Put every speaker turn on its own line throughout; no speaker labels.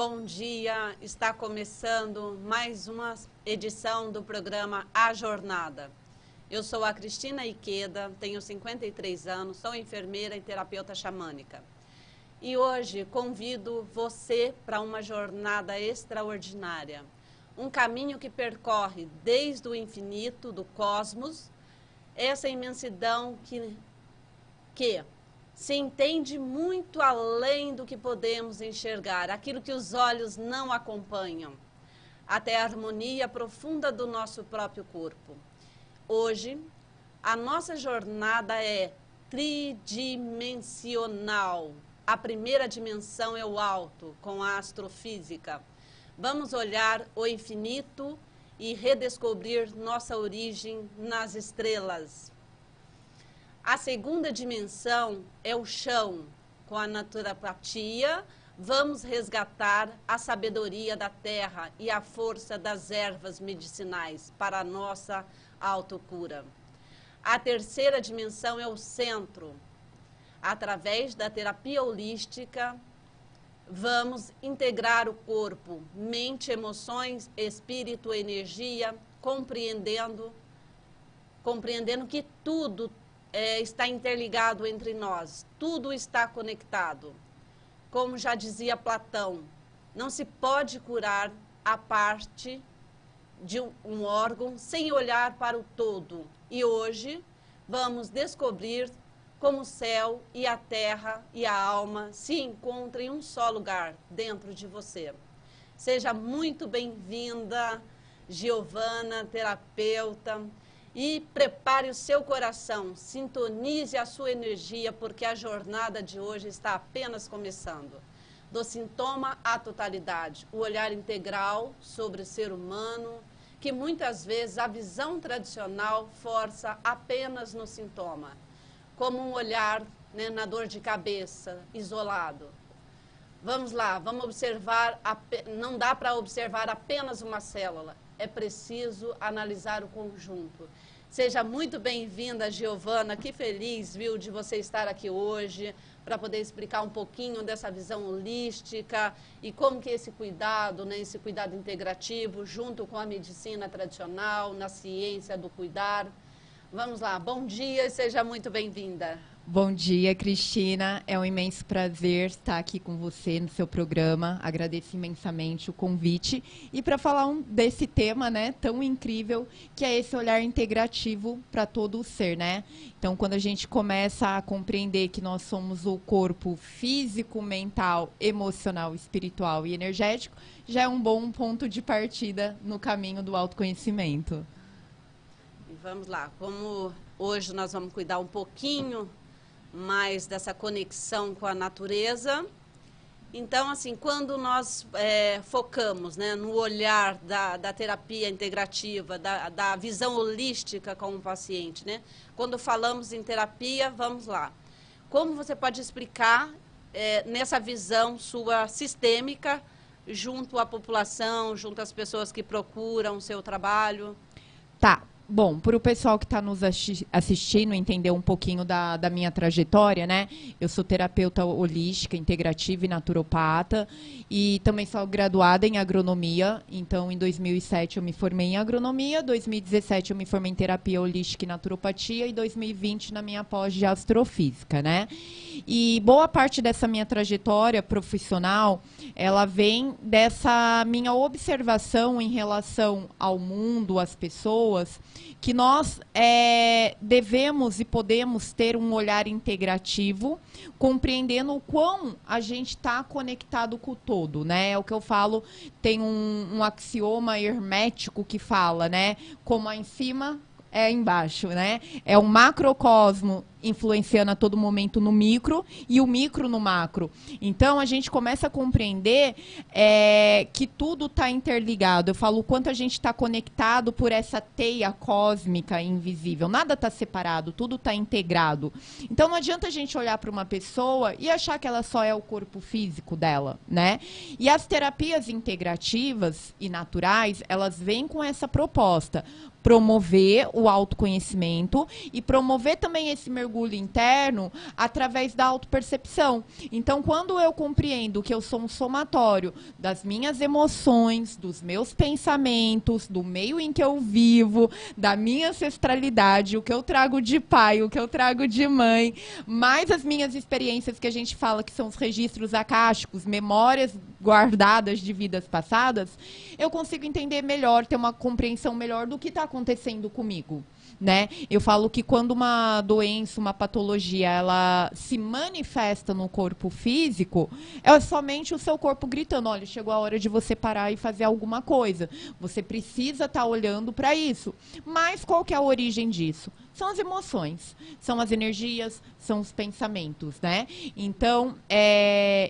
bom dia. Está começando mais uma edição do programa A Jornada. Eu sou a Cristina Iqueda, tenho 53 anos, sou enfermeira e terapeuta xamânica. E hoje convido você para uma jornada extraordinária. Um caminho que percorre desde o infinito do cosmos, essa imensidão que se entende muito além do que podemos enxergar, aquilo que os olhos não acompanham, até a harmonia profunda do nosso próprio corpo. Hoje, a nossa jornada é tridimensional. A primeira dimensão é o alto, com a astrofísica. Vamos olhar o infinito e redescobrir nossa origem nas estrelas. A segunda dimensão é o chão. Com a naturopatia, vamos resgatar a sabedoria da terra e a força das ervas medicinais para a nossa autocura. A terceira dimensão é o centro. Através da terapia holística, vamos integrar o corpo, mente, emoções, espírito, energia, compreendendo que tudo está interligado entre nós, tudo está conectado. Como já dizia Platão, não se pode curar a parte de um órgão sem olhar para o todo. E hoje vamos descobrir como o céu e a terra e a alma se encontram em um só lugar, dentro de você. Seja muito bem-vinda, Giovana, terapeuta. E prepare o seu coração, sintonize a sua energia, porque a jornada de hoje está apenas começando. Do sintoma à totalidade, o olhar integral sobre o ser humano, que muitas vezes a visão tradicional força apenas no sintoma, como um olhar, né, na dor de cabeça, isolado. Vamos lá, vamos observar, não dá para observar apenas uma célula, é preciso analisar o conjunto. Seja muito bem-vinda, Giovana, que feliz, viu, de você estar aqui hoje, para poder explicar um pouquinho dessa visão holística e como que esse cuidado, né, esse cuidado integrativo, junto com a medicina tradicional, na ciência do cuidar. Vamos lá, bom dia e seja muito bem-vinda.
Bom dia, Cristina. É um imenso prazer estar aqui com você no seu programa. Agradeço imensamente o convite. E para falar desse tema, né, tão incrível, que é esse olhar integrativo para todo o ser, né? Então, quando a gente começa a compreender que nós somos o corpo físico, mental, emocional, espiritual e energético, já é um bom ponto de partida no caminho do autoconhecimento.
E vamos lá, como hoje nós vamos cuidar um pouquinho mais dessa conexão com a natureza. Então, assim, quando nós focamos, né, no olhar da terapia integrativa, da visão holística com o paciente, né? Quando falamos em terapia, vamos lá. Como você pode explicar nessa visão sua sistêmica, junto à população, junto às pessoas que procuram o seu trabalho?
Tá. Bom, para o pessoal que está nos assistindo entender um pouquinho da minha trajetória, né? Eu sou terapeuta holística, integrativa e naturopata e também sou graduada em agronomia. Então, em 2007 eu me formei em agronomia, 2017 eu me formei em terapia holística e naturopatia e 2020 na minha pós de astrofísica, né? E boa parte dessa minha trajetória profissional, ela vem dessa minha observação em relação ao mundo, às pessoas, que nós devemos e podemos ter um olhar integrativo, compreendendo o quão a gente está conectado com o todo, né? É o que eu falo, tem um axioma hermético que fala, né? Como é em cima, é embaixo, né? É um macrocosmo influenciando a todo momento no micro e o micro no macro. Então, a gente começa a compreender que tudo está interligado. Eu falo o quanto a gente está conectado por essa teia cósmica invisível. Nada está separado, tudo está integrado. Então, não adianta a gente olhar para uma pessoa e achar que ela só é o corpo físico dela, né? E as terapias integrativas e naturais, elas vêm com essa proposta. Promover o autoconhecimento e promover também esse mergulho orgulho interno através da autopercepção. Então, quando eu compreendo que eu sou um somatório das minhas emoções, dos meus pensamentos, do meio em que eu vivo, da minha ancestralidade, o que eu trago de pai, o que eu trago de mãe, mais as minhas experiências que a gente fala que são os registros acásticos, memórias guardadas de vidas passadas, eu consigo entender melhor, ter uma compreensão melhor do que está acontecendo comigo, né? Eu falo que quando uma doença, uma patologia, ela se manifesta no corpo físico, é somente o seu corpo gritando, olha, chegou a hora de você parar e fazer alguma coisa. Você precisa estar olhando para isso. Mas qual que é a origem disso? São as emoções, são as energias, são os pensamentos, né? Então,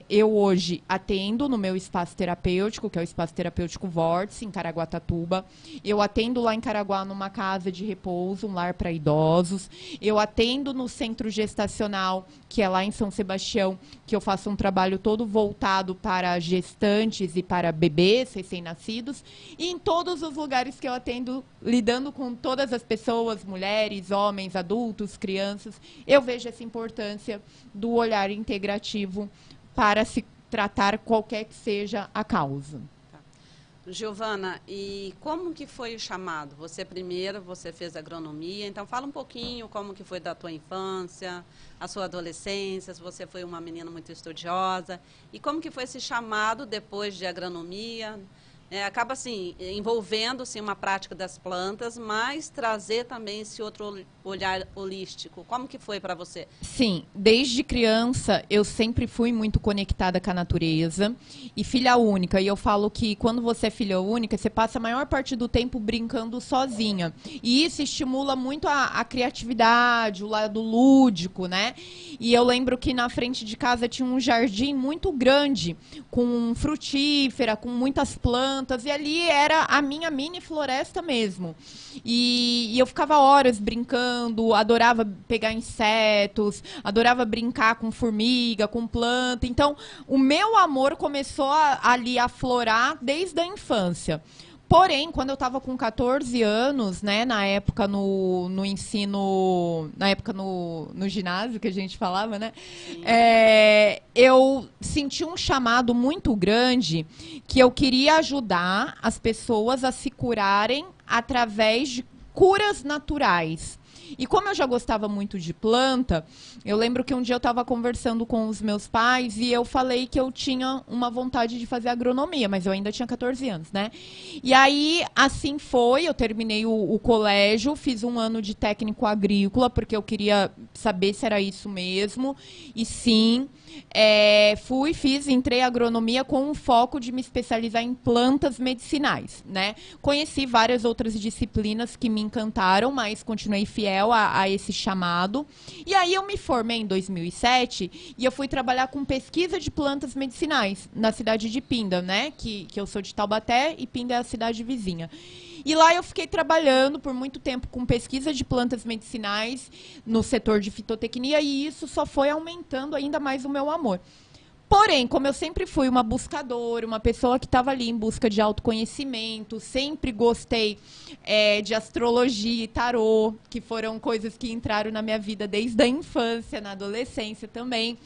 eu hoje atendo no meu espaço terapêutico, que é o Espaço Terapêutico Vórtice, em Caraguatatuba. Eu atendo lá em Caraguá numa casa de repouso, um lar para idosos. Eu atendo no centro gestacional, que é lá em São Sebastião, que eu faço um trabalho todo voltado para gestantes e para bebês recém-nascidos. E em todos os lugares que eu atendo, lidando com todas as pessoas, mulheres, homens, adultos, crianças, eu vejo essa importância do olhar integrativo para se tratar qualquer que seja a causa.
Giovana, e como que foi o chamado? Você primeiro, você fez agronomia, então fala um pouquinho como que foi da tua infância, a sua adolescência, se você foi uma menina muito estudiosa, e como que foi esse chamado depois de agronomia? Acaba assim, envolvendo-se uma prática das plantas, mas trazer também esse outro olhar holístico. Como que foi para você?
Sim, desde criança eu sempre fui muito conectada com a natureza e filha única. E eu falo que quando você é filha única, você passa a maior parte do tempo brincando sozinha. E isso estimula muito a criatividade, o lado lúdico, né? E eu lembro que na frente de casa tinha um jardim muito grande, com frutífera, com muitas plantas. E ali era a minha mini floresta mesmo. E eu ficava horas brincando, adorava pegar insetos, adorava brincar com formiga, com planta. Então, o meu amor começou ali a aflorar desde a infância. Porém, quando eu estava com 14 anos, né, na época no ensino, na época no ginásio que a gente falava, né, eu senti um chamado muito grande que eu queria ajudar as pessoas a se curarem através de curas naturais. E como eu já gostava muito de planta, eu lembro que um dia eu estava conversando com os meus pais e eu falei que eu tinha uma vontade de fazer agronomia, mas eu ainda tinha 14 anos, né? E aí, assim foi, eu terminei o colégio, fiz um ano de técnico agrícola, porque eu queria saber se era isso mesmo, e sim... entrei em agronomia com um foco de me especializar em plantas medicinais, né? Conheci várias outras disciplinas que me encantaram, mas continuei fiel a esse chamado. E aí eu me formei em 2007 e eu fui trabalhar com pesquisa de plantas medicinais na cidade de Pinda, né? Que eu sou de Taubaté e Pinda é a cidade vizinha. E lá eu fiquei trabalhando por muito tempo com pesquisa de plantas medicinais no setor de fitotecnia e isso só foi aumentando ainda mais o meu amor. Porém, como eu sempre fui uma buscadora, uma pessoa que estava ali em busca de autoconhecimento, sempre gostei de astrologia e tarô, que foram coisas que entraram na minha vida desde a infância, na adolescência também.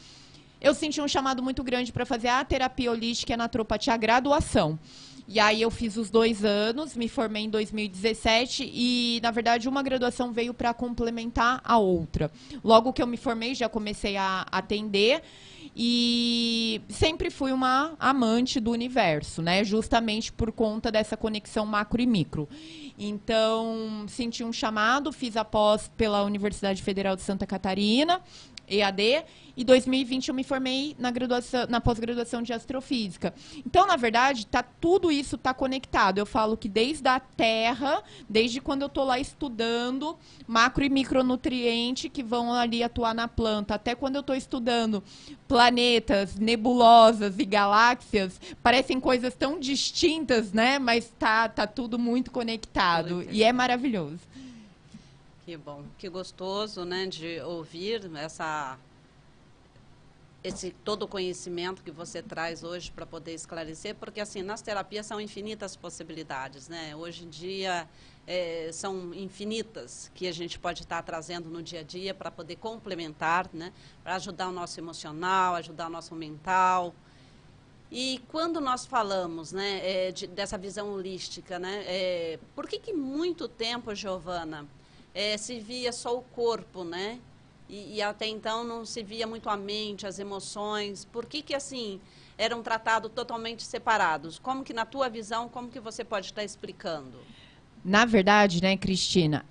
Eu senti um chamado muito grande para fazer a terapia holística e a naturopatia, a graduação. E aí eu fiz os 2 anos, me formei em 2017 e, na verdade, uma graduação veio para complementar a outra. Logo que eu me formei, já comecei a atender e sempre fui uma amante do universo, né? Justamente por conta dessa conexão macro e micro. Então, senti um chamado, fiz a pós pela Universidade Federal de Santa Catarina, EAD, e em 2020 eu me formei na pós-graduação de astrofísica. Então, na verdade, tudo isso está conectado. Eu falo que desde a Terra, desde quando eu estou lá estudando macro e micronutriente que vão ali atuar na planta, até quando eu estou estudando planetas, nebulosas e galáxias, parecem coisas tão distintas, né? Mas tá tudo muito conectado e é maravilhoso.
Que bom, que gostoso, né, de ouvir todo o conhecimento que você traz hoje para poder esclarecer, porque assim, nas terapias são infinitas possibilidades, né? Hoje em dia são infinitas que a gente pode estar trazendo no dia a dia para poder complementar, né? Para ajudar o nosso emocional, ajudar o nosso mental. E quando nós falamos, né, dessa visão holística, né, por que muito tempo, Giovana, se via só o corpo, né? E até então não se via muito a mente, as emoções. Por que assim, eram tratados totalmente separados? Como que, na tua visão, como que você pode estar explicando?
Na verdade, né, Cristina,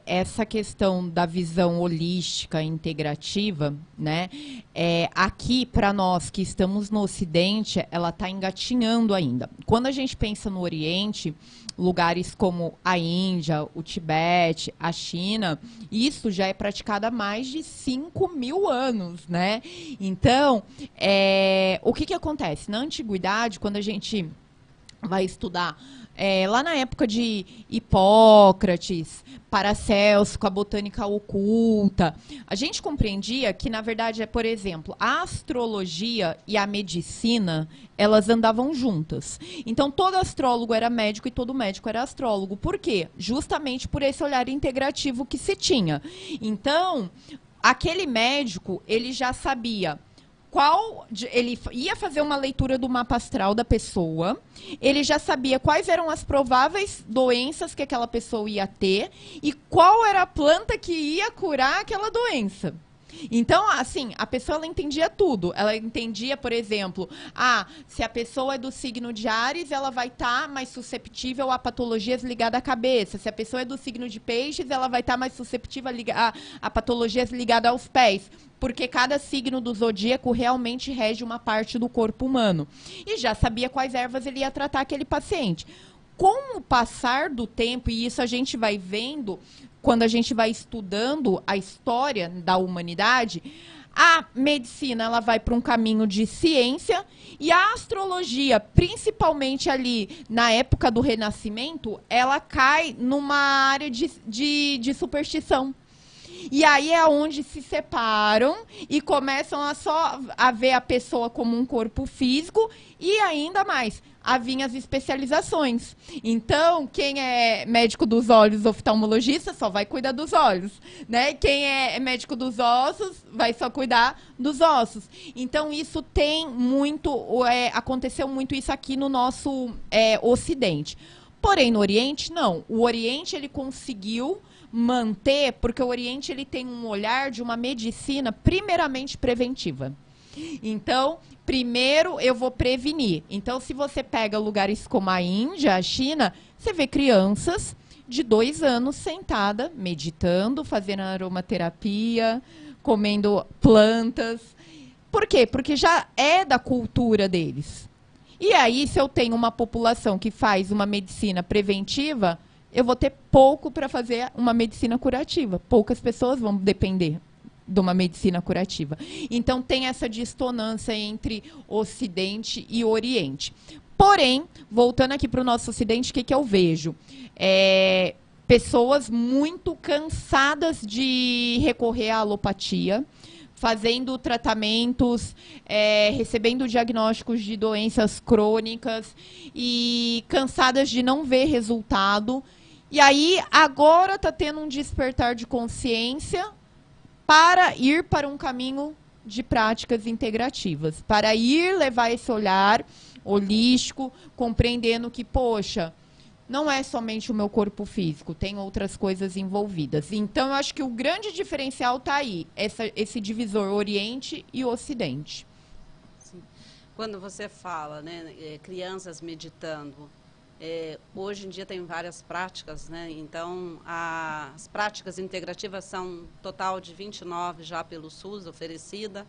essa questão da visão holística, integrativa, né, aqui para nós que estamos no Ocidente, ela está engatinhando ainda. Quando a gente pensa no Oriente, lugares como a Índia, o Tibete, a China, isso já é praticado há mais de 5.000 anos, né? Então, o que acontece? Na antiguidade, quando a gente vai estudar lá na época de Hipócrates, Paracelso, com a botânica oculta, a gente compreendia que, na verdade, por exemplo, a astrologia e a medicina, elas andavam juntas. Então, todo astrólogo era médico e todo médico era astrólogo. Por quê? Justamente por esse olhar integrativo que se tinha. Então, aquele médico, ele já sabia ele ia fazer uma leitura do mapa astral da pessoa, ele já sabia quais eram as prováveis doenças que aquela pessoa ia ter e qual era a planta que ia curar aquela doença. Então, assim, a pessoa ela entendia tudo. Ela entendia, por exemplo, se a pessoa é do signo de Áries, ela vai estar mais susceptível a patologias ligadas à cabeça. Se a pessoa é do signo de Peixes, ela vai estar mais susceptível a patologias ligadas aos pés. Porque cada signo do zodíaco realmente rege uma parte do corpo humano. E já sabia quais ervas ele ia tratar aquele paciente. Com o passar do tempo, e isso a gente vai vendo quando a gente vai estudando a história da humanidade, a medicina ela vai para um caminho de ciência e a astrologia, principalmente ali na época do Renascimento, ela cai numa área de superstição. E aí é onde se separam e começam a ver a pessoa como um corpo físico e ainda mais, a vir as especializações. Então, quem é médico dos olhos, oftalmologista, só vai cuidar dos olhos, né? Quem é médico dos ossos, vai só cuidar dos ossos. Então, isso tem muito, aconteceu muito isso aqui no nosso Ocidente. Porém, no Oriente, não. O Oriente, ele conseguiu manter, porque o Oriente ele tem um olhar de uma medicina primeiramente preventiva. Então, primeiro eu vou prevenir. Então, se você pega lugares como a Índia, a China, você vê crianças de 2 anos sentada, meditando, fazendo aromaterapia, comendo plantas. Por quê? Porque já é da cultura deles. E aí, se eu tenho uma população que faz uma medicina preventiva, eu vou ter pouco para fazer uma medicina curativa. Poucas pessoas vão depender de uma medicina curativa. Então, tem essa dissonância entre Ocidente e Oriente. Porém, voltando aqui para o nosso Ocidente, o que eu vejo? Pessoas muito cansadas de recorrer à alopatia, fazendo tratamentos, recebendo diagnósticos de doenças crônicas e cansadas de não ver resultado. E aí, agora está tendo um despertar de consciência para ir para um caminho de práticas integrativas, para ir levar esse olhar holístico, compreendendo que, poxa, não é somente o meu corpo físico, tem outras coisas envolvidas. Então, eu acho que o grande diferencial está aí, esse divisor Oriente e Ocidente.
Sim. Quando você fala, né, crianças meditando, hoje em dia tem várias práticas, né? Então, as práticas integrativas são um total de 29 já pelo SUS oferecida.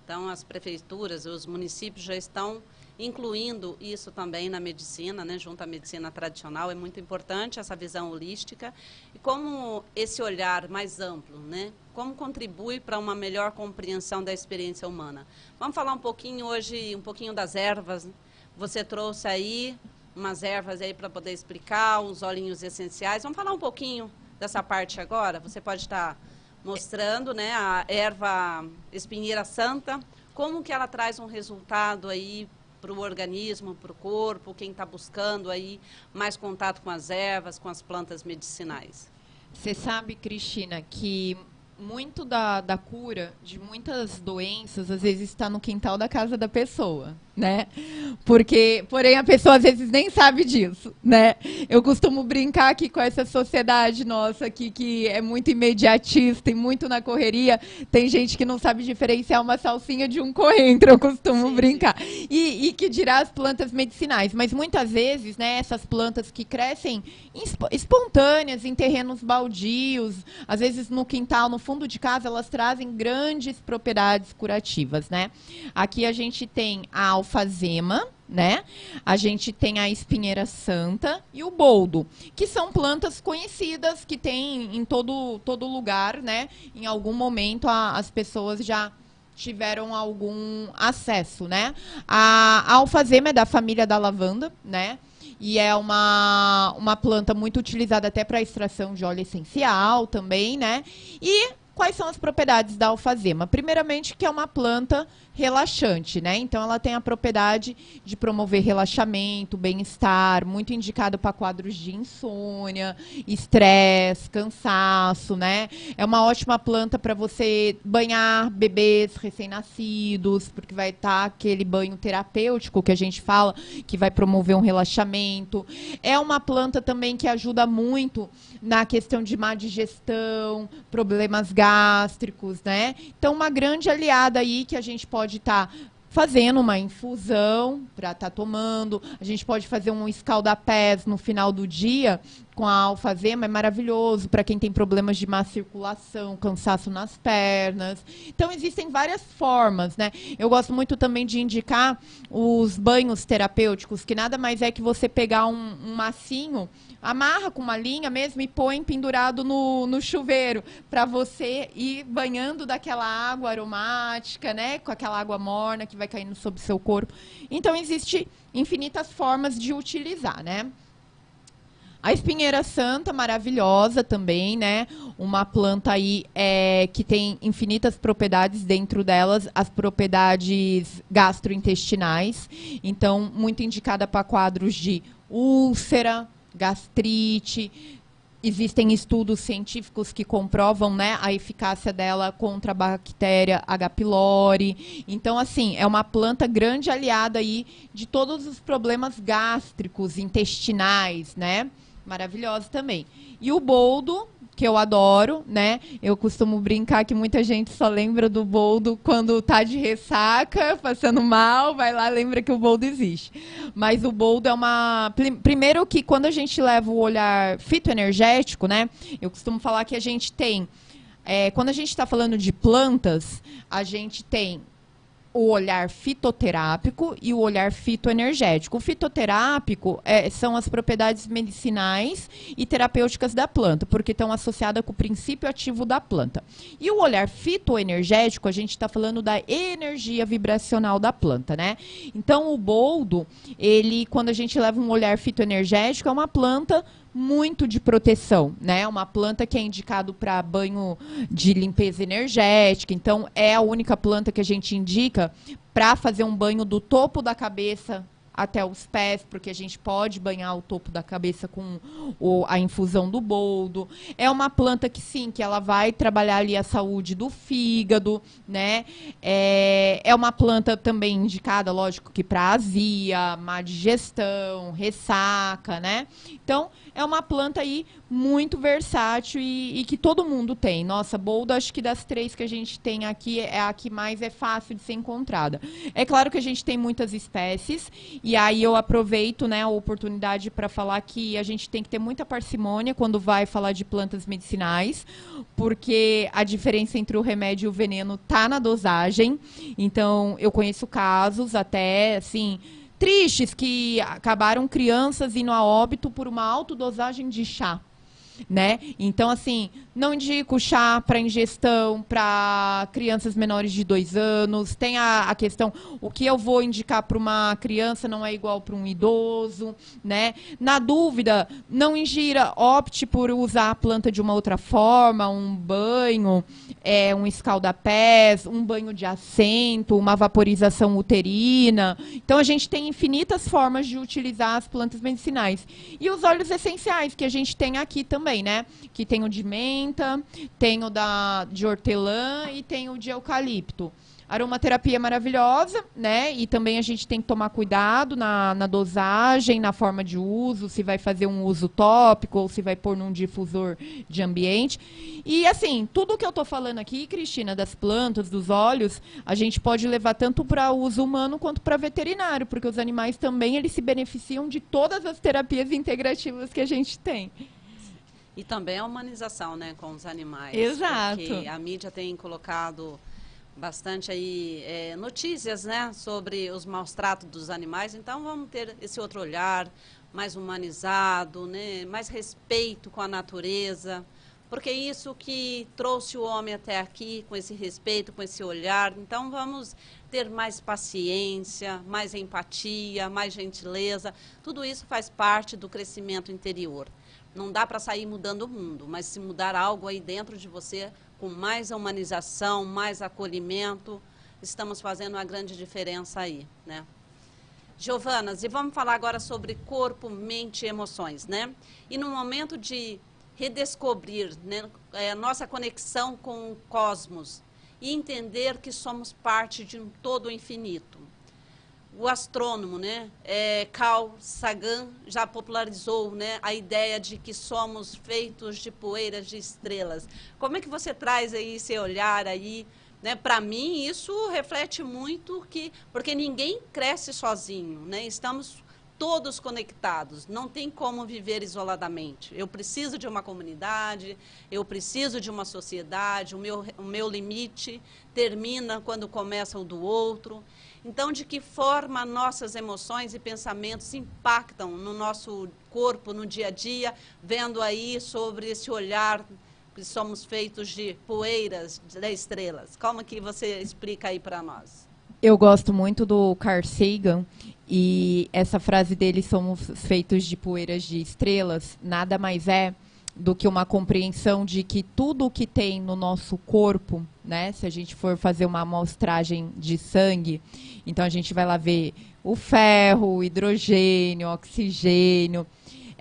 Então, as prefeituras e os municípios já estão incluindo isso também na medicina, né, junto à medicina tradicional. É muito importante essa visão holística. E como esse olhar mais amplo, né, como contribui para uma melhor compreensão da experiência humana? Vamos falar um pouquinho hoje, um pouquinho das ervas. Você trouxe aí umas ervas aí para poder explicar, uns óleos essenciais. Vamos falar um pouquinho dessa parte agora? Você pode estar mostrando, né, a erva espinheira santa, como que ela traz um resultado aí para o organismo, para o corpo, quem está buscando aí mais contato com as ervas, com as plantas medicinais?
Você sabe, Cristina, que muito da cura de muitas doenças, às vezes, está no quintal da casa da pessoa, né? Porém, a pessoa às vezes nem sabe disso, né? Eu costumo brincar aqui com essa sociedade nossa aqui, que é muito imediatista e muito na correria. Tem gente que não sabe diferenciar uma salsinha de um coentro, eu costumo brincar. E que dirá as plantas medicinais. Mas muitas vezes, né, essas plantas que crescem espontâneas, em terrenos baldios, às vezes no quintal, no fundo de casa, elas trazem grandes propriedades curativas, né? Aqui a gente tem a alfazema, né? A gente tem a espinheira santa e o boldo, que são plantas conhecidas que tem em todo lugar, né? Em algum momento as pessoas já tiveram algum acesso, né? A alfazema é da família da lavanda, né? E é uma planta muito utilizada até para extração de óleo essencial também, né? E quais são as propriedades da alfazema? Primeiramente, que é uma planta relaxante, né? Então, ela tem a propriedade de promover relaxamento, bem-estar, muito indicado para quadros de insônia, estresse, cansaço, né? É uma ótima planta para você banhar bebês recém-nascidos, porque vai estar aquele banho terapêutico que a gente fala, que vai promover um relaxamento. É uma planta também que ajuda muito na questão de má digestão, problemas gástricos, né? Então, uma grande aliada aí que a gente pode estar fazendo uma infusão para estar tomando. A gente pode fazer um escaldapés no final do dia com a alfazema, é maravilhoso para quem tem problemas de má circulação, cansaço nas pernas. Então, existem várias formas, né? Eu gosto muito também de indicar os banhos terapêuticos, que nada mais é que você pegar um massinho, amarra com uma linha mesmo e põe pendurado no chuveiro, para você ir banhando daquela água aromática, né? Com aquela água morna que vai caindo sobre o seu corpo. Então, existe infinitas formas de utilizar, né? A espinheira santa, maravilhosa também, né? Uma planta aí que tem infinitas propriedades, dentro delas as propriedades gastrointestinais. Então, muito indicada para quadros de úlcera, gastrite. Existem estudos científicos que comprovam, né, a eficácia dela contra a bactéria H. pylori. Então, assim, é uma planta grande aliada aí de todos os problemas gástricos, intestinais, né? Maravilhosa também. E o boldo, que eu adoro, né? Eu costumo brincar que muita gente só lembra do boldo quando tá de ressaca, passando mal, vai lá, lembra que o boldo existe. Mas o boldo é uma... Primeiro que quando a gente leva o olhar fitoenergético, né? Eu costumo falar que a gente tem... quando a gente está falando de plantas, a gente tem o olhar fitoterápico e o olhar fitoenergético. O fitoterápico são as propriedades medicinais e terapêuticas da planta, porque estão associadas com o princípio ativo da planta. E o olhar fitoenergético, a gente está falando da energia vibracional da planta, né? Então, o boldo, quando a gente leva um olhar fitoenergético, é uma planta muito de proteção, né? Uma planta que é indicado para banho de limpeza energética. Então, é a única planta que a gente indica para fazer um banho do topo da cabeça até os pés, porque a gente pode banhar o topo da cabeça com a infusão do boldo. É uma planta que, sim, que ela vai trabalhar ali a saúde do fígado, né? É uma planta também indicada, lógico, que para azia, má digestão, ressaca, né? Então, é uma planta aí muito versátil e que todo mundo tem. Nossa, boldo, acho que das 3 que a gente tem aqui, é a que mais é fácil de ser encontrada. É claro que a gente tem muitas espécies, e aí eu aproveito, né, a oportunidade para falar que a gente tem que ter muita parcimônia quando vai falar de plantas medicinais, porque a diferença entre o remédio e o veneno tá na dosagem. Então, eu conheço casos até, assim, tristes, que acabaram crianças indo a óbito por uma alta dosagem de chá. né? Então, assim, não indico chá para ingestão para crianças menores de 2 anos. Tem a questão, o que eu vou indicar para uma criança não é igual para um idoso, né? Na dúvida, não ingira, opte por usar a planta de uma outra forma, um banho, um escaldapés, um banho de assento, uma vaporização uterina. Então, a gente tem infinitas formas de utilizar as plantas medicinais. E os óleos essenciais, que a gente tem aqui também, né? Que tem o de menta, tem o de hortelã e tem o de eucalipto. Aromaterapia é maravilhosa, né? E também a gente tem que tomar cuidado na dosagem, na forma de uso, se vai fazer um uso tópico ou se vai pôr num difusor de ambiente. E assim, tudo que eu tô falando aqui, Cristina, das plantas, dos óleos, a gente pode levar tanto para uso humano quanto para veterinário, porque os animais também eles se beneficiam de todas as terapias integrativas que a gente tem.
E também a humanização, né, com os animais.
Exato.
Porque a mídia tem colocado bastante aí notícias, né, sobre os maus tratos dos animais. Então vamos ter esse outro olhar mais humanizado, né, mais respeito com a natureza, porque é isso que trouxe o homem até aqui, com esse respeito, com esse olhar. Então vamos ter mais paciência, mais empatia, mais gentileza. Tudo isso faz parte do crescimento interior. Não dá para sair mudando o mundo, mas se mudar algo aí dentro de você, com mais humanização, mais acolhimento, estamos fazendo uma grande diferença aí, né? Giovanas, e vamos falar agora sobre corpo, mente e emoções, né? E no momento de redescobrir, né, nossa conexão com o cosmos e entender que somos parte de um todo infinito. O astrônomo, né, Carl Sagan já popularizou, né, a ideia de que somos feitos de poeiras de estrelas. Como é que você traz aí esse olhar aí, né? Para mim isso reflete muito porque ninguém cresce sozinho, né? Estamos todos conectados, não tem como viver isoladamente. Eu preciso de uma comunidade, eu preciso de uma sociedade, o meu limite termina quando começa o do outro. Então, de que forma nossas emoções e pensamentos impactam no nosso corpo, no dia a dia, vendo aí sobre esse olhar que somos feitos de poeiras, de estrelas. Como que você explica aí para nós?
Eu gosto muito do Carl Sagan e essa frase dele, somos feitos de poeiras de estrelas, nada mais é do que uma compreensão de que tudo o que tem no nosso corpo, né, se a gente for fazer uma amostragem de sangue, então a gente vai lá ver o ferro, o hidrogênio, o oxigênio,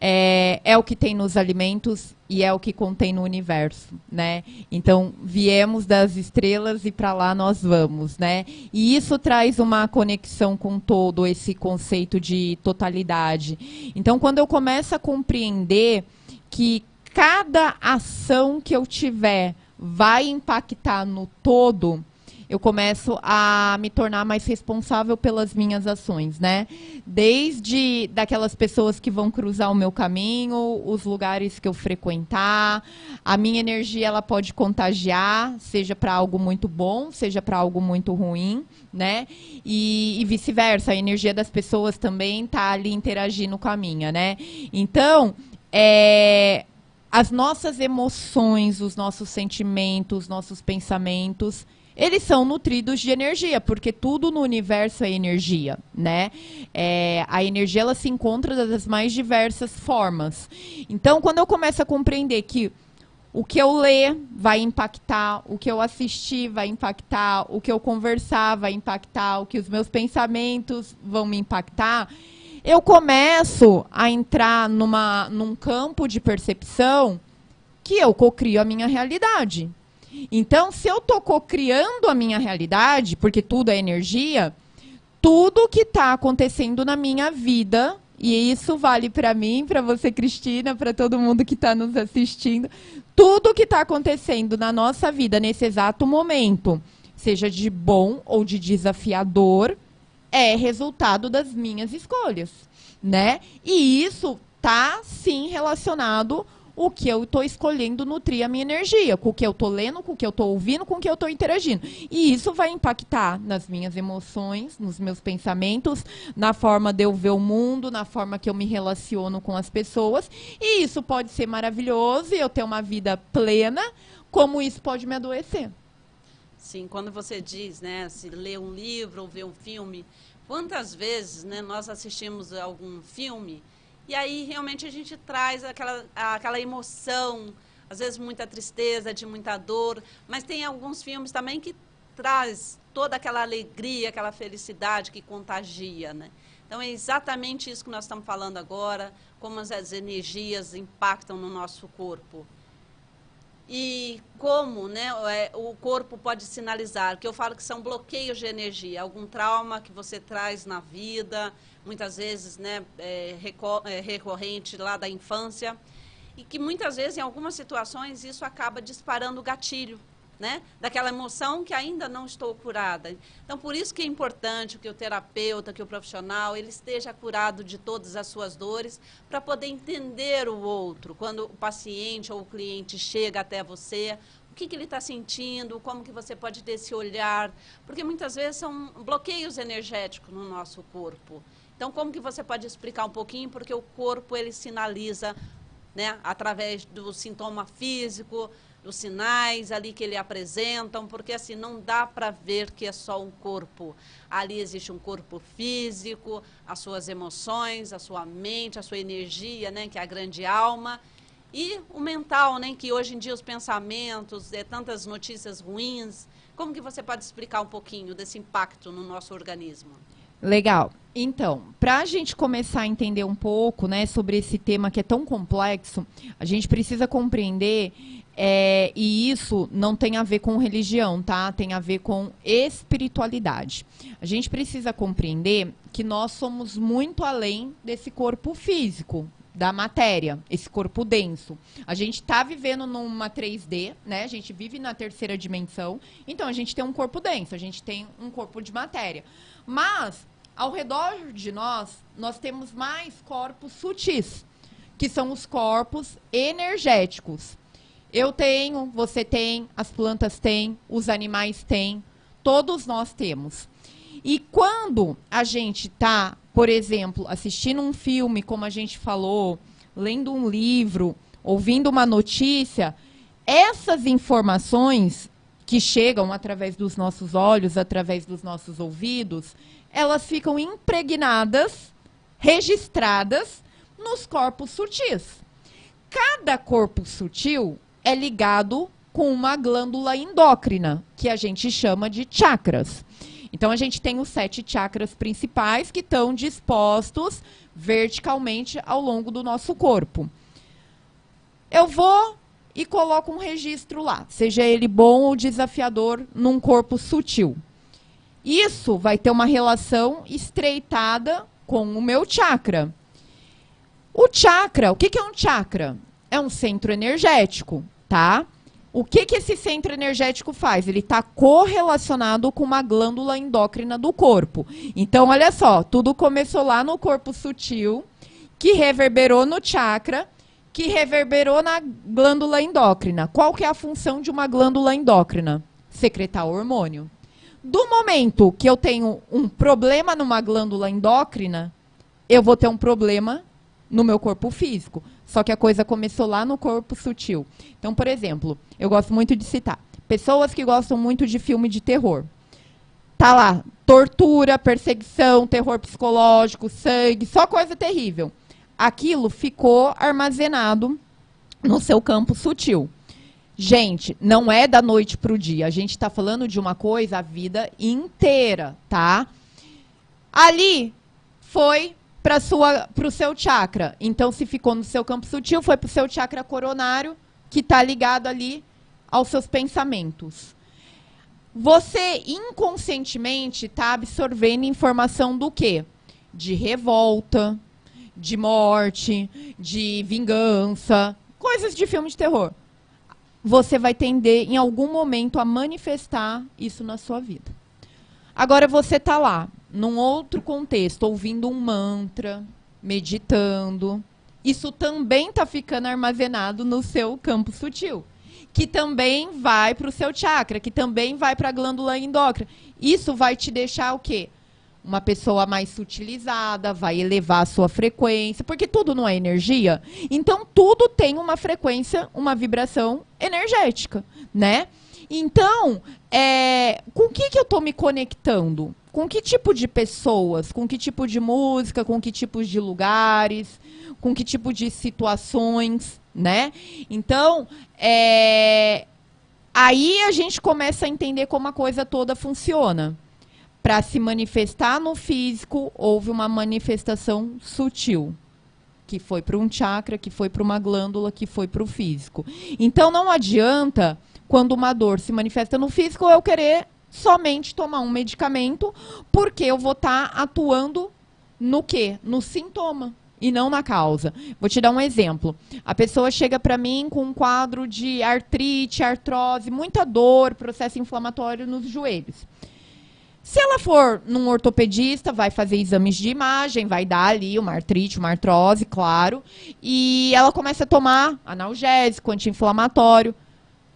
é o que tem nos alimentos e é o que contém no universo, né? Então, viemos das estrelas e para lá nós vamos, né? E isso traz uma conexão com todo esse conceito de totalidade. Então, quando eu começo a compreender que cada ação que eu tiver vai impactar no todo, eu começo a me tornar mais responsável pelas minhas ações, né? Desde daquelas pessoas que vão cruzar o meu caminho, os lugares que eu frequentar, a minha energia ela pode contagiar, seja para algo muito bom, seja para algo muito ruim, né? E vice-versa, a energia das pessoas também está ali interagindo com a minha, né? Então, as nossas emoções, os nossos sentimentos, os nossos pensamentos, eles são nutridos de energia, porque tudo no universo é energia, né? A energia ela se encontra das mais diversas formas. Então, quando eu começo a compreender que o que eu ler vai impactar, o que eu assistir vai impactar, o que eu conversar vai impactar, o que os meus pensamentos vão me impactar, eu começo a entrar num campo de percepção que eu cocrio a minha realidade. Então, se eu estou cocriando a minha realidade, porque tudo é energia, tudo que está acontecendo na minha vida, e isso vale para mim, para você, Cristina, para todo mundo que está nos assistindo, tudo que está acontecendo na nossa vida nesse exato momento, seja de bom ou de desafiador, é resultado das minhas escolhas, né? E isso está, sim, relacionado o que eu estou escolhendo nutrir a minha energia, com o que eu estou lendo, com o que eu estou ouvindo, com o que eu estou interagindo. E isso vai impactar nas minhas emoções, nos meus pensamentos, na forma de eu ver o mundo, na forma que eu me relaciono com as pessoas. E isso pode ser maravilhoso e eu ter uma vida plena, como isso pode me adoecer.
Sim, quando você diz, né, se ler um livro ou ver um filme, quantas vezes, né, nós assistimos a algum filme e aí realmente a gente traz aquela emoção, às vezes muita tristeza, de muita dor, mas tem alguns filmes também que traz toda aquela alegria, aquela felicidade que contagia, né? Então é exatamente isso que nós estamos falando agora, como as energias impactam no nosso corpo. E como, né, o corpo pode sinalizar, que eu falo que são bloqueios de energia, algum trauma que você traz na vida, muitas vezes, né, recorrente lá da infância, e que muitas vezes, em algumas situações, isso acaba disparando o gatilho, né, daquela emoção que ainda não estou curada. Então, por isso que é importante que o terapeuta, que o profissional, ele esteja curado de todas as suas dores, para poder entender o outro. Quando o paciente ou o cliente chega até você, o que ele está sentindo, como que você pode ter esse olhar, porque muitas vezes são bloqueios energéticos no nosso corpo. Então, como que você pode explicar um pouquinho, porque o corpo, ele sinaliza, né, através do sintoma físico, dos sinais ali que ele apresentam, porque assim não dá para ver que é só um corpo. Ali existe um corpo físico, as suas emoções, a sua mente, a sua energia, né, que é a grande alma, e o mental, né, que hoje em dia os pensamentos, tantas notícias ruins. Como que você pode explicar um pouquinho desse impacto no nosso organismo?
Legal. Então, para a gente começar a entender um pouco, né, sobre esse tema que é tão complexo, a gente precisa compreender, e isso não tem a ver com religião, tá? Tem a ver com espiritualidade. A gente precisa compreender que nós somos muito além desse corpo físico, da matéria, esse corpo denso. A gente está vivendo numa 3D, né? A gente vive na terceira dimensão, então a gente tem um corpo denso, a gente tem um corpo de matéria. Mas ao redor de nós temos mais corpos sutis, que são os corpos energéticos. Eu tenho, você tem, as plantas têm, os animais têm, todos nós temos. E quando a gente está, por exemplo, assistindo um filme, como a gente falou, lendo um livro, ouvindo uma notícia, essas informações que chegam através dos nossos olhos, através dos nossos ouvidos, elas ficam impregnadas, registradas nos corpos sutis. Cada corpo sutil é ligado com uma glândula endócrina, que a gente chama de chakras. Então, a gente tem os 7 chakras principais que estão dispostos verticalmente ao longo do nosso corpo. Eu vou e coloco um registro lá, seja ele bom ou desafiador, num corpo sutil. Isso vai ter uma relação estreitada com o meu chakra. O chakra, o que é um chakra? É um centro energético, tá? O que esse centro energético faz? Ele está correlacionado com uma glândula endócrina do corpo. Então, olha só, tudo começou lá no corpo sutil, que reverberou no chakra, que reverberou na glândula endócrina. Qual que é a função de uma glândula endócrina? Secretar hormônio. Do momento que eu tenho um problema numa glândula endócrina, eu vou ter um problema no meu corpo físico. Só que a coisa começou lá no corpo sutil. Então, por exemplo, eu gosto muito de citar pessoas que gostam muito de filme de terror. Tá lá, tortura, perseguição, terror psicológico, sangue, só coisa terrível. Aquilo ficou armazenado no seu campo sutil. Gente, não é da noite para o dia. A gente está falando de uma coisa a vida inteira, tá? Ali foi para o seu chakra. Então, se ficou no seu campo sutil, foi para o seu chakra coronário, que está ligado ali aos seus pensamentos. Você, inconscientemente, está absorvendo informação do quê? De revolta, de morte, de vingança, coisas de filme de terror. Você vai tender, em algum momento, a manifestar isso na sua vida. Agora, você está lá, num outro contexto, ouvindo um mantra, meditando, isso também está ficando armazenado no seu campo sutil, que também vai para o seu chakra, que também vai para a glândula endócrina. Isso vai te deixar o quê? Uma pessoa mais sutilizada, vai elevar a sua frequência, porque tudo não é energia. Então, tudo tem uma frequência, uma vibração energética, né? Então, com o que eu estou me conectando? Com que tipo de pessoas? Com que tipo de música? Com que tipos de lugares? Com que tipo de situações, né? Então, aí a gente começa a entender como a coisa toda funciona. Para se manifestar no físico, houve uma manifestação sutil, que foi para um chakra, que foi para uma glândula, que foi para o físico. Então, não adianta, quando uma dor se manifesta no físico, eu querer somente tomar um medicamento, porque eu vou estar atuando no quê? No sintoma e não na causa. Vou te dar um exemplo. A pessoa chega para mim com um quadro de artrite, artrose, muita dor, processo inflamatório nos joelhos. Se ela for num ortopedista, vai fazer exames de imagem, vai dar ali uma artrite, uma artrose, claro, e ela começa a tomar analgésico, anti-inflamatório.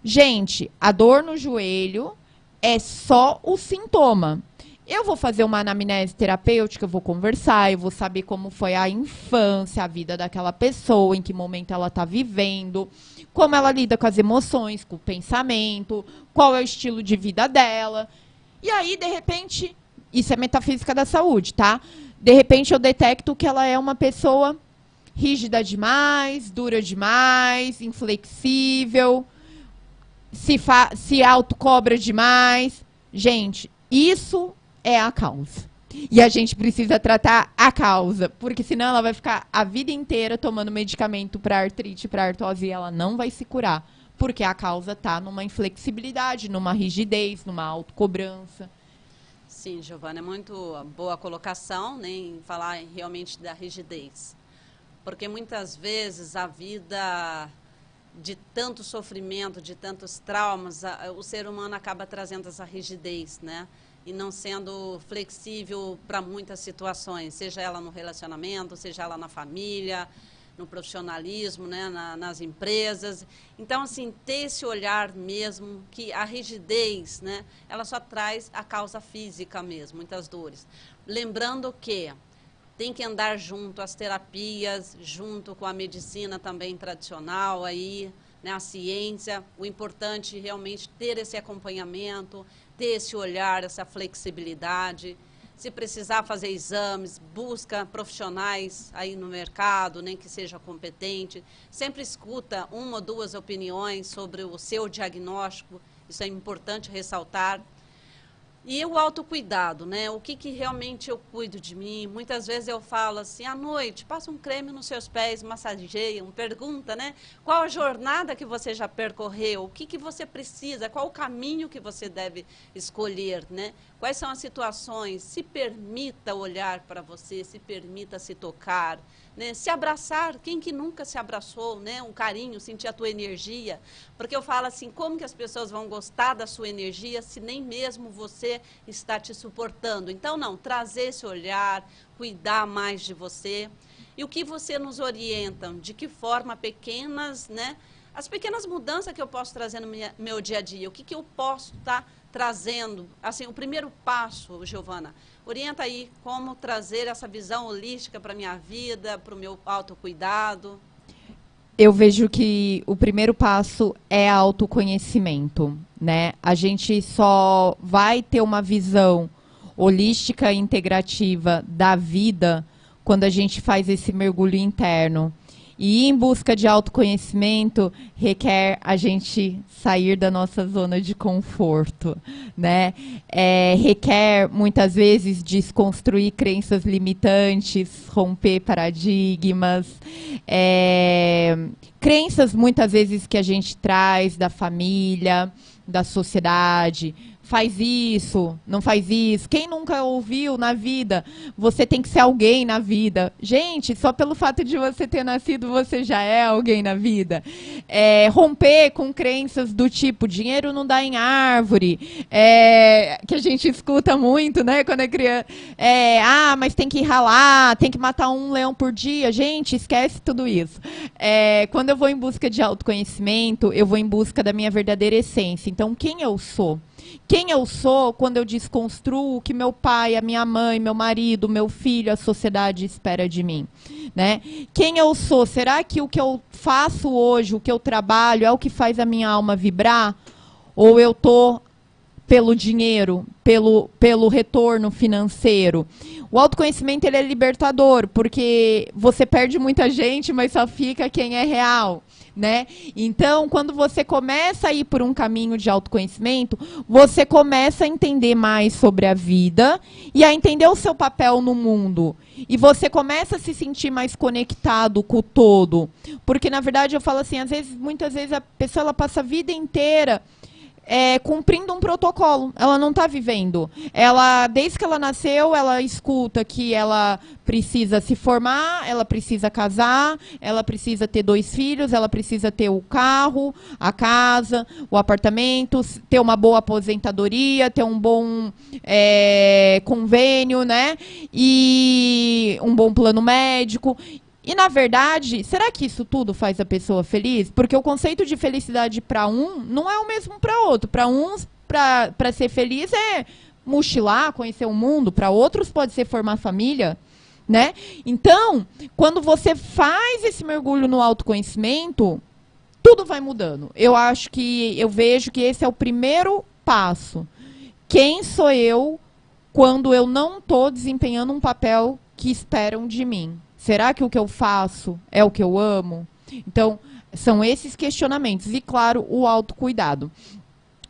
Gente, a dor no joelho é só o sintoma. Eu vou fazer uma anamnese terapêutica, eu vou conversar, eu vou saber como foi a infância, a vida daquela pessoa, em que momento ela está vivendo, como ela lida com as emoções, com o pensamento, qual é o estilo de vida dela. E aí, de repente, isso é metafísica da saúde, tá? De repente eu detecto que ela é uma pessoa rígida demais, dura demais, inflexível, se autocobra demais. Gente, isso é a causa. E a gente precisa tratar a causa, porque senão ela vai ficar a vida inteira tomando medicamento para artrite, para artrose, e ela não vai se curar. Porque a causa está numa inflexibilidade, numa rigidez, numa autocobrança.
Sim, Giovana, é muito boa a colocação, né, em falar realmente da rigidez. Porque muitas vezes a vida de tanto sofrimento, de tantos traumas, o ser humano acaba trazendo essa rigidez, né? E não sendo flexível para muitas situações, seja ela no relacionamento, seja ela na família, no profissionalismo, né, nas empresas. Então, assim, ter esse olhar mesmo, que a rigidez, né, ela só traz a causa física mesmo, muitas dores. Lembrando que tem que andar junto às terapias, junto com a medicina também tradicional, aí, né, a ciência. O importante realmente ter esse acompanhamento, ter esse olhar, essa flexibilidade. Se precisar fazer exames, busca profissionais aí no mercado, nem que seja competente. Sempre escuta uma ou duas opiniões sobre o seu diagnóstico, isso é importante ressaltar. E o autocuidado, né? O que realmente eu cuido de mim? Muitas vezes eu falo assim, à noite, passa um creme nos seus pés, massageiam, pergunta, né? Qual a jornada que você já percorreu? O que você precisa? Qual o caminho que você deve escolher, né? Quais são as situações? Se permita olhar para você, se permita se tocar, né? Se abraçar, quem que nunca se abraçou, né? Um carinho, sentir a tua energia. Porque eu falo assim, como que as pessoas vão gostar da sua energia se nem mesmo você está te suportando? Então, não, trazer esse olhar, cuidar mais de você. E o que você nos orienta? De que forma pequenas, né? As pequenas mudanças que eu posso trazer no meu dia a dia, o que eu posso estar trazendo? Assim, o primeiro passo, Giovana, orienta aí como trazer essa visão holística para a minha vida, para o meu autocuidado.
Eu vejo que o primeiro passo é autoconhecimento, né? A gente só vai ter uma visão holística e integrativa da vida quando a gente faz esse mergulho interno. E ir em busca de autoconhecimento requer a gente sair da nossa zona de conforto, né? Requer, muitas vezes, desconstruir crenças limitantes, romper paradigmas, crenças, muitas vezes, que a gente traz da família, da sociedade, faz isso, não faz isso. Quem nunca ouviu na vida, você tem que ser alguém na vida. Gente, só pelo fato de você ter nascido, você já é alguém na vida. Romper com crenças do tipo, dinheiro não dá em árvore, que a gente escuta muito, né, quando é criança. Mas tem que ralar, tem que matar um leão por dia. Gente, esquece tudo isso. Quando eu vou em busca de autoconhecimento, eu vou em busca da minha verdadeira essência. Então, quem eu sou? Quem eu sou quando eu desconstruo o que meu pai, a minha mãe, meu marido, meu filho, a sociedade espera de mim, né? Quem eu sou? Será que o que eu faço hoje, o que eu trabalho, é o que faz a minha alma vibrar? Ou eu tô pelo dinheiro, pelo retorno financeiro? O autoconhecimento, ele é libertador, porque você perde muita gente, mas só fica quem é real, né? Então, quando você começa a ir por um caminho de autoconhecimento, você começa a entender mais sobre a vida e a entender o seu papel no mundo. E você começa a se sentir mais conectado com o todo. Porque, na verdade, eu falo assim, muitas vezes a pessoa ela passa a vida inteira cumprindo um protocolo. Ela não está vivendo. Desde que ela nasceu, ela escuta que ela precisa se formar, ela precisa casar, ela precisa ter 2 filhos, ela precisa ter o carro, a casa, o apartamento, ter uma boa aposentadoria, ter um bom convênio, né? E um bom plano médico. E, na verdade, será que isso tudo faz a pessoa feliz? Porque o conceito de felicidade para um não é o mesmo para outro. Para uns, para ser feliz é mochilar, conhecer o mundo. Para outros pode ser formar família, né? Então, quando você faz esse mergulho no autoconhecimento, tudo vai mudando. Eu vejo que esse é o primeiro passo. Quem sou eu quando eu não estou desempenhando um papel que esperam de mim? Será que o que eu faço é o que eu amo? Então, são esses questionamentos. E, claro, o autocuidado.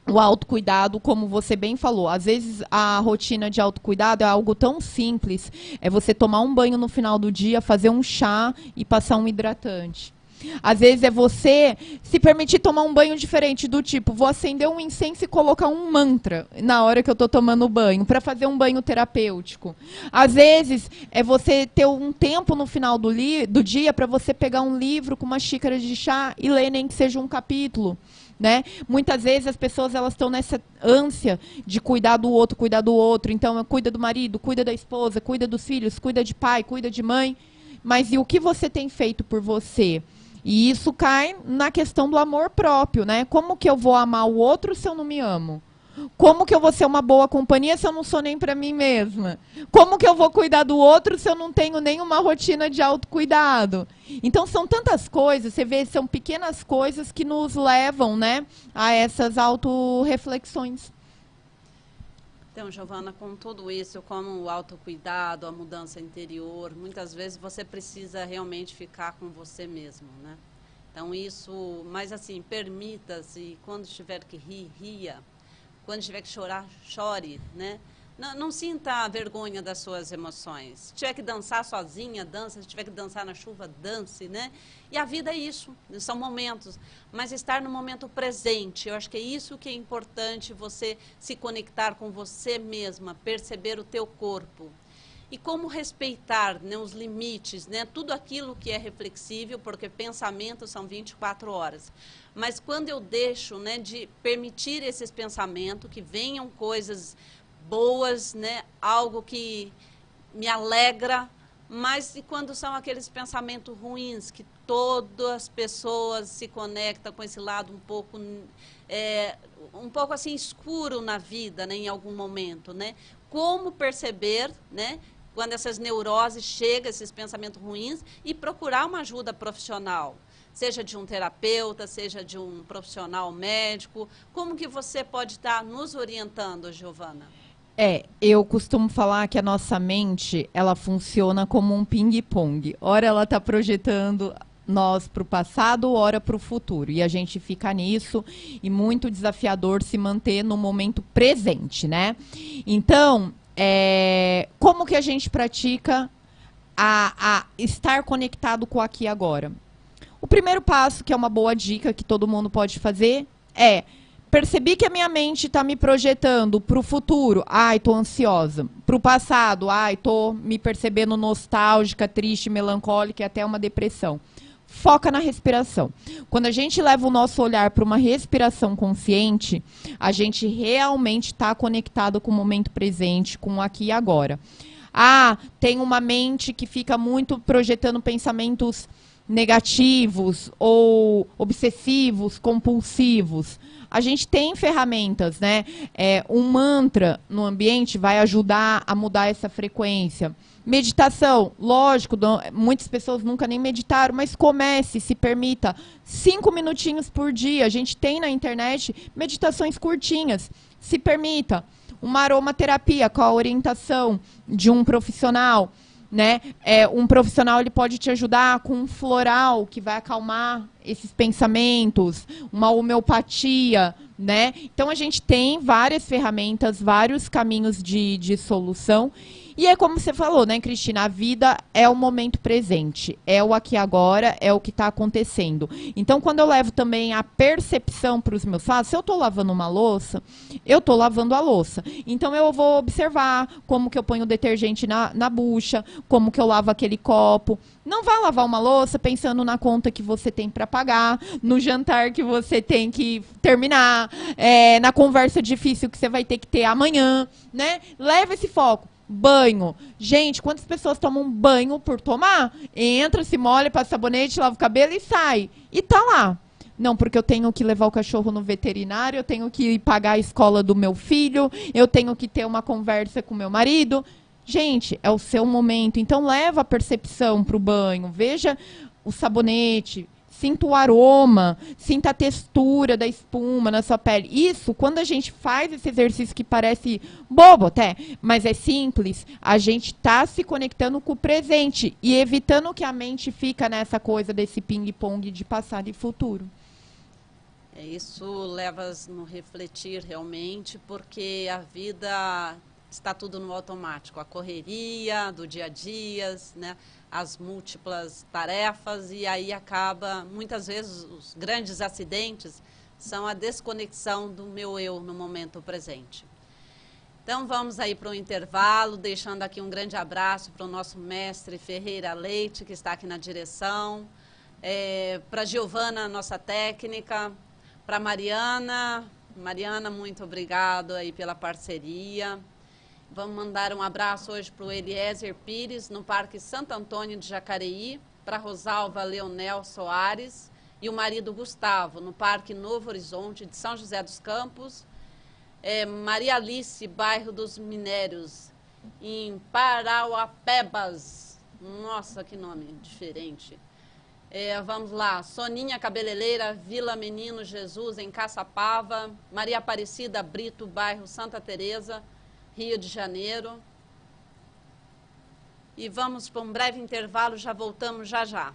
O autocuidado, como você bem falou, às vezes a rotina de autocuidado é algo tão simples. É você tomar um banho no final do dia, fazer um chá e passar um hidratante. Às vezes é você se permitir tomar um banho diferente, do tipo, vou acender um incenso e colocar um mantra na hora que eu estou tomando banho, para fazer um banho terapêutico. Às vezes é você ter um tempo no final do dia para você pegar um livro com uma xícara de chá e ler nem que seja um capítulo. Né? Muitas vezes as pessoas elas estão nessa ânsia de cuidar do outro. Então, cuida do marido, cuida da esposa, cuida dos filhos, cuida de pai, cuida de mãe. Mas e o que você tem feito por você? E isso cai na questão do amor próprio, né? Como que eu vou amar o outro se eu não me amo? Como que eu vou ser uma boa companhia se eu não sou nem para mim mesma? Como que eu vou cuidar do outro se eu não tenho nenhuma rotina de autocuidado? Então, são tantas coisas, você vê, são pequenas coisas que nos levam, né, a essas autorreflexões.
Então, Giovana, com tudo isso, como o autocuidado, a mudança interior, muitas vezes você precisa realmente ficar com você mesmo, né? Então, isso, mas assim, permita-se, quando tiver que rir, ria. Quando tiver que chorar, chore, né? Não sinta vergonha das suas emoções. Se tiver que dançar sozinha, dança. Se tiver que dançar na chuva, dance, né? E a vida é isso, são momentos. Mas estar no momento presente, eu acho que é isso que é importante, você se conectar com você mesma, perceber o teu corpo. E como respeitar, né, os limites, né, tudo aquilo que é reflexível, porque pensamentos são 24 horas. Mas quando eu deixo, né, de permitir esses pensamentos, que venham coisas boas, né, algo que me alegra, mas e quando são aqueles pensamentos ruins, que todas as pessoas se conectam com esse lado um pouco assim escuro na vida, né, em algum momento, né? Como perceber, né, quando essas neuroses chegam, esses pensamentos ruins, e procurar uma ajuda profissional, seja de um terapeuta, seja de um profissional médico. Como que você pode estar nos orientando, Giovana?
Eu costumo falar que a nossa mente, ela funciona como um ping-pong. Ora ela está projetando nós para o passado, ora para o futuro. E a gente fica nisso, e muito desafiador se manter no momento presente, né? Então, como que a gente pratica a estar conectado com o aqui e agora? O primeiro passo, que é uma boa dica que todo mundo pode fazer, é percebi que a minha mente está me projetando para o futuro. Ai, estou ansiosa. Para o passado. Ai, estou me percebendo nostálgica, triste, melancólica e até uma depressão. Foca na respiração. Quando a gente leva o nosso olhar para uma respiração consciente, a gente realmente está conectado com o momento presente, com o aqui e agora. Ah, tem uma mente que fica muito projetando pensamentos negativos ou obsessivos, compulsivos. A gente tem ferramentas, né? Um mantra no ambiente vai ajudar a mudar essa frequência. Meditação, lógico, muitas pessoas nunca nem meditaram, mas comece, se permita, 5 minutinhos por dia. A gente tem na internet meditações curtinhas. Se permita. Uma aromaterapia com a orientação de um profissional, né? Um profissional ele pode te ajudar com um floral que vai acalmar esses pensamentos, uma homeopatia, né? Então a gente tem várias ferramentas, vários caminhos de solução. E é como você falou, né, Cristina? A vida é o momento presente, é o aqui e agora, é o que está acontecendo. Então, quando eu levo também a percepção para os meus fatos, se eu estou lavando uma louça, eu estou lavando a louça. Então, eu vou observar como que eu ponho o detergente na bucha, como que eu lavo aquele copo. Não vá lavar uma louça pensando na conta que você tem para pagar, no jantar que você tem que terminar, na conversa difícil que você vai ter que ter amanhã, né? Leva esse foco. Banho. Gente, quantas pessoas tomam banho por tomar? Entra, se molha, passa sabonete, lava o cabelo e sai. E tá lá. Não, porque eu tenho que levar o cachorro no veterinário, eu tenho que pagar a escola do meu filho, eu tenho que ter uma conversa com meu marido. Gente, é o seu momento. Então, leva a percepção para o banho. Veja o sabonete. Sinta o aroma, sinta a textura da espuma na sua pele. Isso, quando a gente faz esse exercício que parece bobo até, mas é simples, a gente está se conectando com o presente e evitando que a mente fica nessa coisa desse ping-pong de passado e futuro.
Isso leva-nos a refletir realmente, porque a vida está tudo no automático. A correria do dia a dia, né? As múltiplas tarefas, e aí acaba, muitas vezes, os grandes acidentes são a desconexão do meu eu no momento presente. Então vamos aí para o intervalo, deixando aqui um grande abraço para o nosso mestre Ferreira Leite, que está aqui na direção, para a Giovana, nossa técnica, para a Mariana. Mariana, muito obrigado aí pela parceria. Vamos mandar um abraço hoje para o Eliezer Pires, no Parque Santo Antônio de Jacareí, para Rosalva Leonel Soares e o marido Gustavo, no Parque Novo Horizonte de São José dos Campos, Maria Alice, bairro dos Minérios, em Parauapebas. Nossa, que nome diferente. Vamos lá, Soninha Cabeleireira, Vila Menino Jesus, em Caçapava, Maria Aparecida Brito, bairro Santa Teresa, Rio de Janeiro. E vamos para um breve intervalo, já voltamos já já.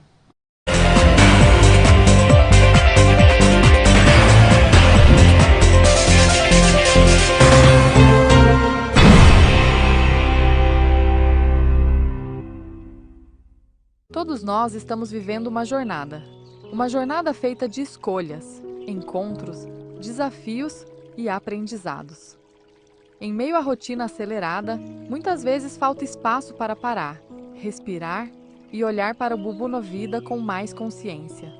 Todos nós estamos vivendo uma jornada feita de escolhas, encontros, desafios e aprendizados. Em meio à rotina acelerada, muitas vezes falta espaço para parar, respirar e olhar para o Bubu na Vida com mais consciência.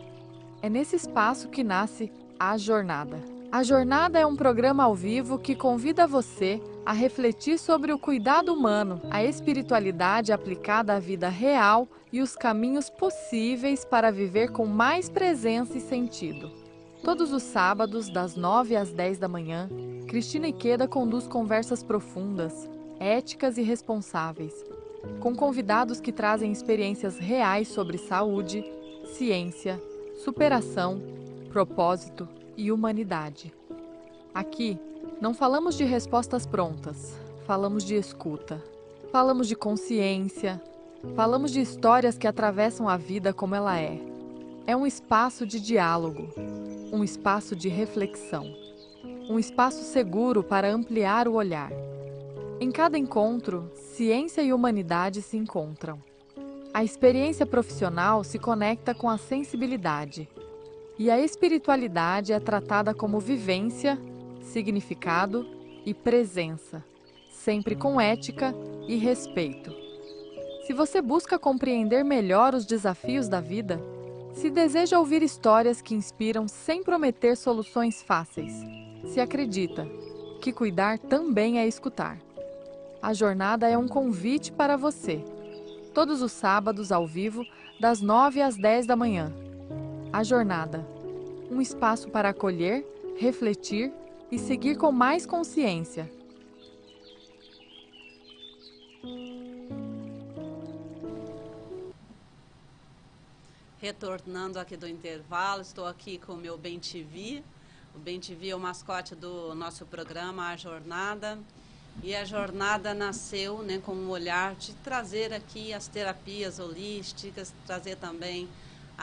É nesse espaço que nasce A Jornada. A Jornada é um programa ao vivo que convida você a refletir sobre o cuidado humano, a espiritualidade aplicada à vida real e os caminhos possíveis para viver com mais presença e sentido. Todos os sábados, das 9 às 10 da manhã, Cristina Ikeda conduz conversas profundas, éticas e responsáveis, com convidados que trazem experiências reais sobre saúde, ciência, superação, propósito e humanidade. Aqui, não falamos de respostas prontas, falamos de escuta, falamos de consciência, falamos de histórias que atravessam a vida como ela é. É um espaço de diálogo, um espaço de reflexão, um espaço seguro para ampliar o olhar. Em cada encontro, ciência e humanidade se encontram. A experiência profissional se conecta com a sensibilidade. E a espiritualidade é tratada como vivência, significado e presença, sempre com ética e respeito. Se você busca compreender melhor os desafios da vida, se deseja ouvir histórias que inspiram sem prometer soluções fáceis, se acredita que cuidar também é escutar. A jornada é um convite para você. Todos os sábados ao vivo, das 9 às 10 da manhã. A jornada. Um espaço para acolher, refletir e seguir com mais consciência.
Retornando aqui do intervalo, estou aqui com o meu Bem-TV. O Bem-TV é o mascote do nosso programa, A Jornada. E a jornada nasceu, né, com um olhar de trazer aqui as terapias holísticas, trazer também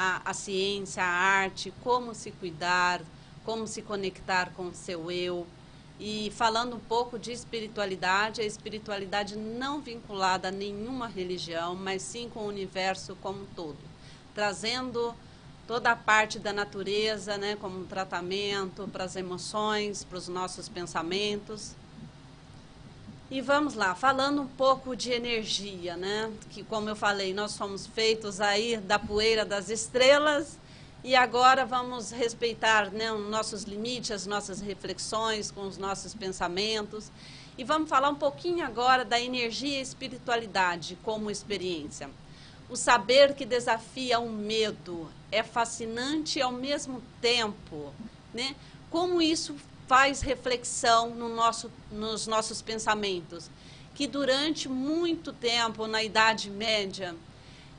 a ciência, a arte, como se cuidar, como se conectar com o seu eu. E falando um pouco de espiritualidade, a espiritualidade não vinculada a nenhuma religião, mas sim com o universo como um todo. Trazendo toda a parte da natureza, né, como um tratamento para as emoções, para os nossos pensamentos. E vamos lá, falando um pouco de energia, né? Que, como eu falei, nós somos feitos aí da poeira das estrelas e agora vamos respeitar, né, os nossos limites, as nossas reflexões com os nossos pensamentos. E vamos falar um pouquinho agora da energia e espiritualidade como experiência. O saber que desafia o medo é fascinante e, ao mesmo tempo, né? Como isso faz reflexão nos nossos pensamentos, que durante muito tempo, na Idade Média,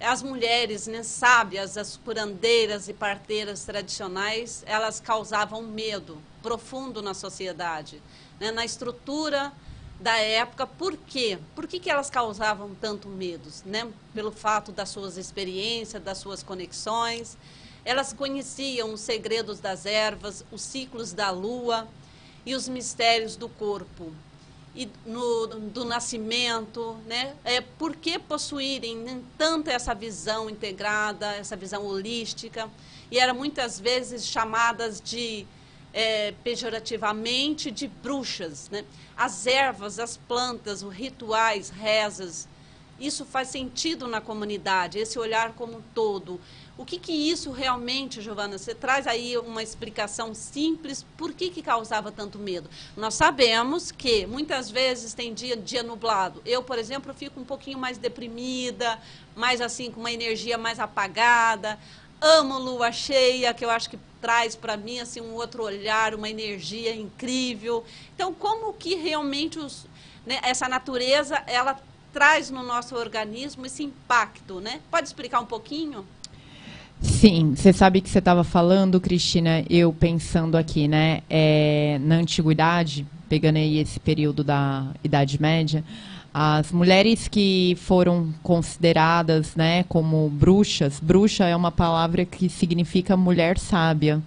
as mulheres, né, sábias, as curandeiras e parteiras tradicionais, elas causavam medo profundo na sociedade, né, na estrutura da época. Por quê? Por que elas causavam tanto medo? Né? Pelo fato das suas experiências, das suas conexões. Elas conheciam os segredos das ervas, os ciclos da lua e os mistérios do corpo e do nascimento, né? Por que possuírem, né, tanta essa visão integrada, essa visão holística, e eram muitas vezes chamadas de, pejorativamente, de bruxas, né? As ervas, as plantas, os rituais, rezas, isso faz sentido na comunidade, esse olhar como um todo. O que isso realmente, Giovana, você traz aí uma explicação simples, por que causava tanto medo? Nós sabemos que muitas vezes tem dia nublado. Eu, por exemplo, fico um pouquinho mais deprimida, mais assim, com uma energia mais apagada. Amo lua cheia, que eu acho que traz para mim assim, um outro olhar, uma energia incrível. Então, como que realmente né, essa natureza, ela traz no nosso organismo esse impacto, né? Pode explicar um pouquinho?
Sim, você sabe que você estava falando, Cristina, eu pensando aqui, né, na antiguidade, pegando aí esse período da Idade Média, as mulheres que foram consideradas, né, como bruxas, bruxa é uma palavra que significa mulher sábia.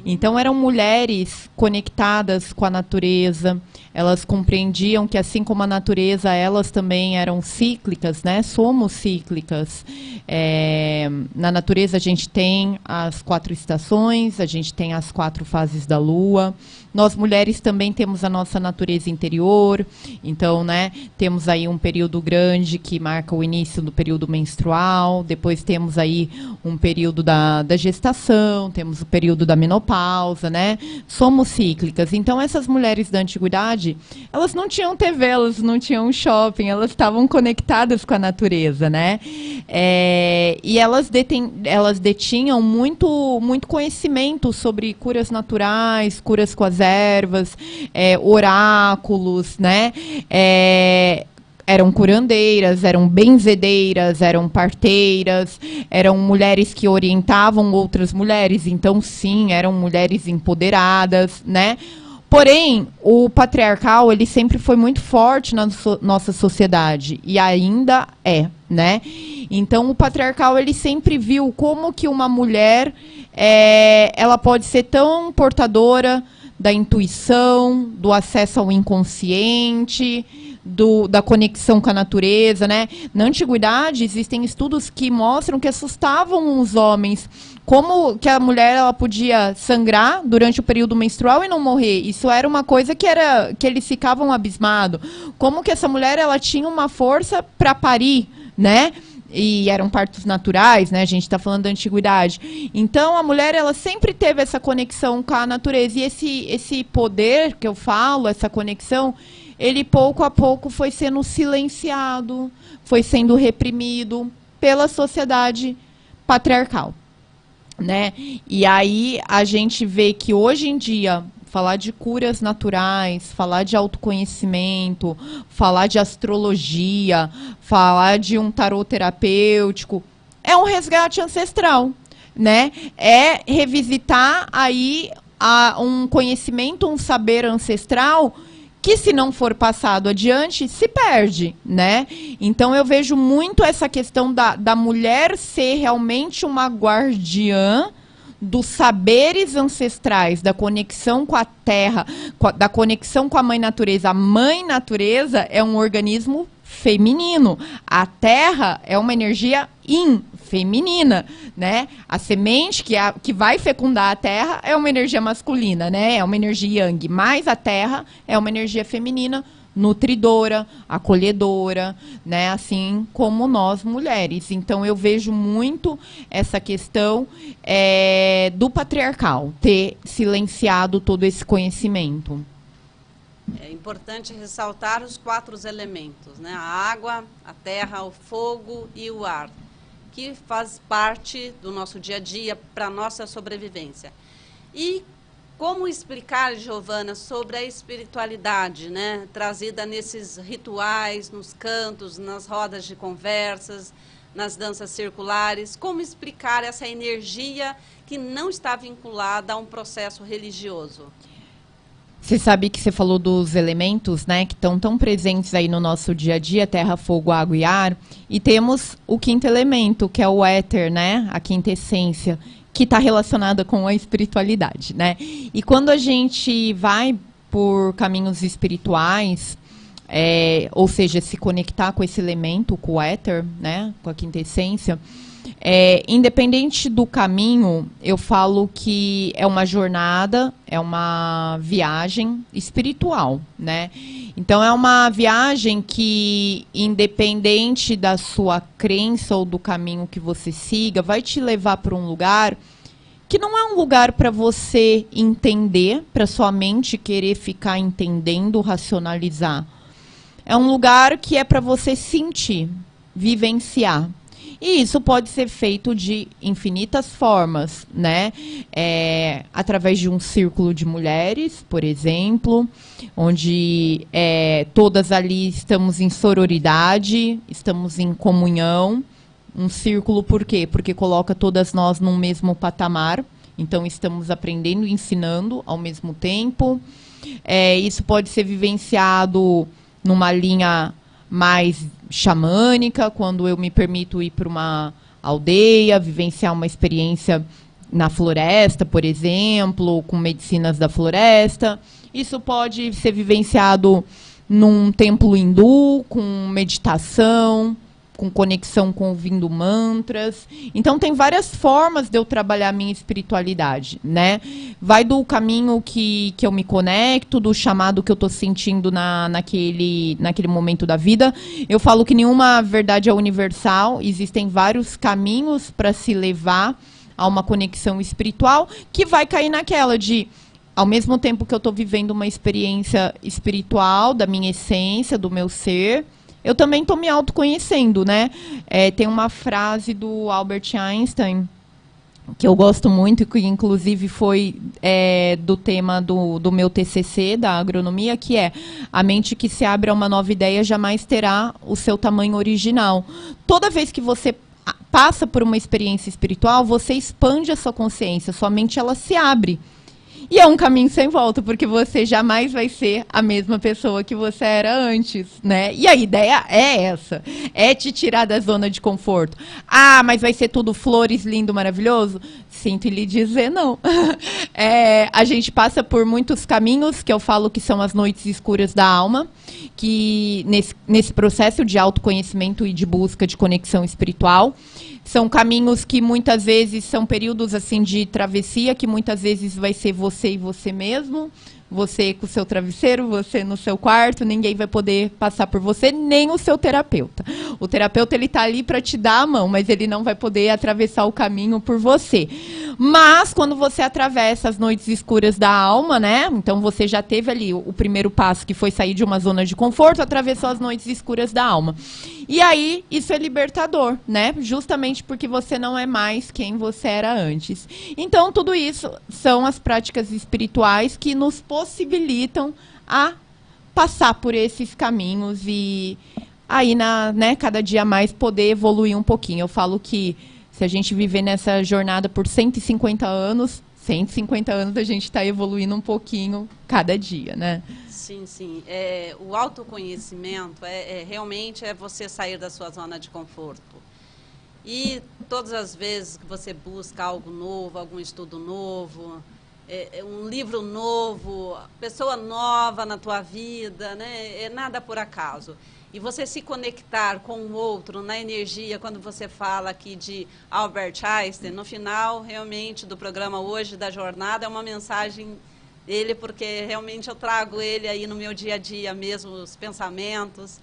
Então eram mulheres conectadas com a natureza, elas compreendiam que assim como a natureza, elas também eram cíclicas, né? Somos cíclicas. Na natureza a gente tem as 4 estações, a gente tem as 4 fases da lua. Nós mulheres também temos a nossa natureza interior, então, né, temos aí um período grande que marca o início do período menstrual, depois temos aí um período da gestação, temos o período da menopausa, né? Somos cíclicas. Então, essas mulheres da antiguidade, elas não tinham TV, elas não tinham shopping, elas estavam conectadas com a natureza, né? E elas detinham muito conhecimento sobre curas naturais, curas com as ervas, oráculos, né? Eram curandeiras, eram benzedeiras, eram parteiras, eram mulheres que orientavam outras mulheres, então sim, eram mulheres empoderadas, né? Porém, o patriarcal, ele sempre foi muito forte na nossa sociedade, e ainda é, né? Então, o patriarcal, ele sempre viu como que uma mulher, ela pode ser tão portadora da intuição, do acesso ao inconsciente, da conexão com a natureza, né? Na antiguidade, existem estudos que mostram que assustavam os homens. Como que a mulher ela podia sangrar durante o período menstrual e não morrer? Isso era uma coisa que eles ficavam abismados. Como que essa mulher ela tinha uma força para parir, né? E eram partos naturais, né? A gente está falando da antiguidade. Então, a mulher, ela sempre teve essa conexão com a natureza. E esse poder que eu falo, essa conexão, ele pouco a pouco foi sendo silenciado, foi sendo reprimido pela sociedade patriarcal, né? E aí a gente vê que hoje em dia falar de curas naturais, falar de autoconhecimento, falar de astrologia, falar de um tarô terapêutico, é um resgate ancestral, né? É revisitar aí um conhecimento, um saber ancestral que, se não for passado adiante, se perde, né? Então, eu vejo muito essa questão da mulher ser realmente uma guardiã dos saberes ancestrais, da conexão com a terra, da conexão com a mãe natureza. A mãe natureza é um organismo feminino. A terra é uma energia feminina, né? A semente que vai fecundar a terra é uma energia masculina, né? É uma energia yang, mas a terra é uma energia feminina, nutridora, acolhedora, né? Assim como nós mulheres. Então eu vejo muito essa questão do patriarcal ter silenciado todo esse conhecimento.
É importante ressaltar os 4 elementos, né? A água, a terra, o fogo e o ar, que faz parte do nosso dia a dia para a nossa sobrevivência. E como explicar, Giovana, sobre a espiritualidade, né, trazida nesses rituais, nos cantos, nas rodas de conversas, nas danças circulares? Como explicar essa energia que não está vinculada a um processo religioso?
Você sabe que você falou dos elementos, né, que estão tão presentes aí no nosso dia a dia, terra, fogo, água e ar, e temos o 5º elemento, que é o éter, né, a quinta essência, que está relacionada com a espiritualidade, né? E quando a gente vai por caminhos espirituais, ou seja, se conectar com esse elemento, com o éter, né, com a quinta essência, independente do caminho, eu falo que é uma jornada, é uma viagem espiritual, né? Então, é uma viagem que, independente da sua crença ou do caminho que você siga, vai te levar para um lugar que não é um lugar para você entender, para sua mente querer ficar entendendo, racionalizar. É um lugar que é para você sentir, vivenciar. E isso pode ser feito de infinitas formas, né? Através de um círculo de mulheres, por exemplo, onde todas ali estamos em sororidade, estamos em comunhão. Um círculo por quê? Porque coloca todas nós num mesmo patamar. Então, estamos aprendendo e ensinando ao mesmo tempo. Isso pode ser vivenciado numa linha mais xamânica, quando eu me permito ir para uma aldeia, vivenciar uma experiência na floresta, por exemplo, com medicinas da floresta. Isso pode ser vivenciado num templo hindu, com meditação, com conexão com ouvindo mantras. Então, tem várias formas de eu trabalhar a minha espiritualidade, né? Vai do caminho que eu me conecto, do chamado que eu estou sentindo naquele momento da vida. Eu falo que nenhuma verdade é universal, existem vários caminhos para se levar a uma conexão espiritual, que vai cair naquela de, ao mesmo tempo que eu estou vivendo uma experiência espiritual da minha essência, do meu ser, eu também estou me autoconhecendo, né? Tem uma frase do Albert Einstein que eu gosto muito, que inclusive foi do tema do meu TCC, da agronomia, que é: a mente que se abre a uma nova ideia jamais terá o seu tamanho original. Toda vez que você passa por uma experiência espiritual, você expande a sua consciência, sua mente ela se abre. E é um caminho sem volta, porque você jamais vai ser a mesma pessoa que você era antes, né? E a ideia é essa, é te tirar da zona de conforto. Ah, mas vai ser tudo flores, lindo, maravilhoso? Sinto lhe dizer, não. A gente passa por muitos caminhos, que eu falo que são as noites escuras da alma, que nesse processo de autoconhecimento e de busca de conexão espiritual, são caminhos que muitas vezes são períodos assim de travessia, que muitas vezes vai ser você e você mesmo, você com o seu travesseiro, você no seu quarto, ninguém vai poder passar por você, nem o seu terapeuta. O terapeuta, ele está ali para te dar a mão, mas ele não vai poder atravessar o caminho por você. Mas, quando você atravessa as noites escuras da alma, né? Então, você já teve ali o primeiro passo, que foi sair de uma zona de conforto, atravessou as noites escuras da alma. E aí, isso é libertador, né? Justamente porque você não é mais quem você era antes. Então, tudo isso são as práticas espirituais que nos possibilitam a passar por esses caminhos e aí, cada dia mais, poder evoluir um pouquinho. Eu falo que se a gente viver nessa jornada por 150 anos a gente está evoluindo um pouquinho cada dia, né?
Sim, sim. O autoconhecimento realmente é você sair da sua zona de conforto. E todas as vezes que você busca algo novo, algum estudo novo, um livro novo, pessoa nova na tua vida, né? É nada por acaso. E você se conectar com o outro na energia, quando você fala aqui de Albert Einstein, no final, realmente, do programa hoje, da jornada, é uma mensagem dele, porque realmente eu trago ele aí no meu dia a dia mesmo, os pensamentos.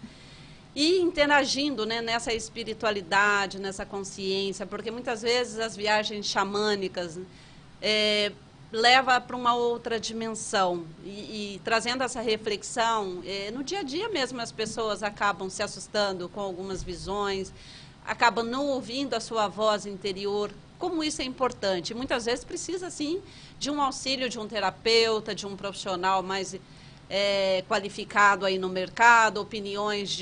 E interagindo, né, nessa espiritualidade, nessa consciência, porque muitas vezes as viagens xamânicas leva para uma outra dimensão e trazendo essa reflexão, no dia a dia mesmo as pessoas acabam se assustando com algumas visões, acabam não ouvindo a sua voz interior, como isso é importante. Muitas vezes precisa, sim, de um auxílio de um terapeuta, de um profissional mais qualificado aí no mercado, opiniões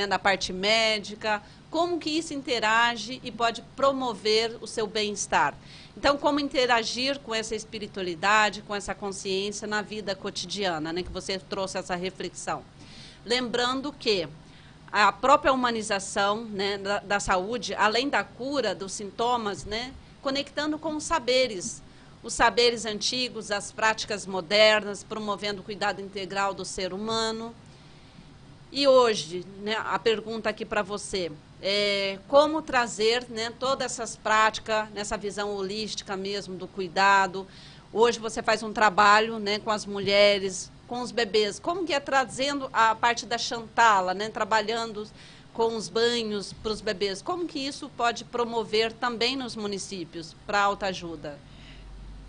da parte médica, como que isso interage e pode promover o seu bem-estar. Então, como interagir com essa espiritualidade, com essa consciência na vida cotidiana, né, que você trouxe essa reflexão. Lembrando que a própria humanização, né, da saúde, além da cura dos sintomas, né, conectando com os saberes antigos, as práticas modernas, promovendo o cuidado integral do ser humano. E hoje, né, a pergunta aqui para você, como trazer, né, todas essas práticas nessa visão holística mesmo do cuidado. Hoje você faz um trabalho, né, com as mulheres, com os bebês. Como que é trazendo a parte da Chantala, né, trabalhando com os banhos para os bebês? Como que isso pode promover também nos municípios para autoajuda?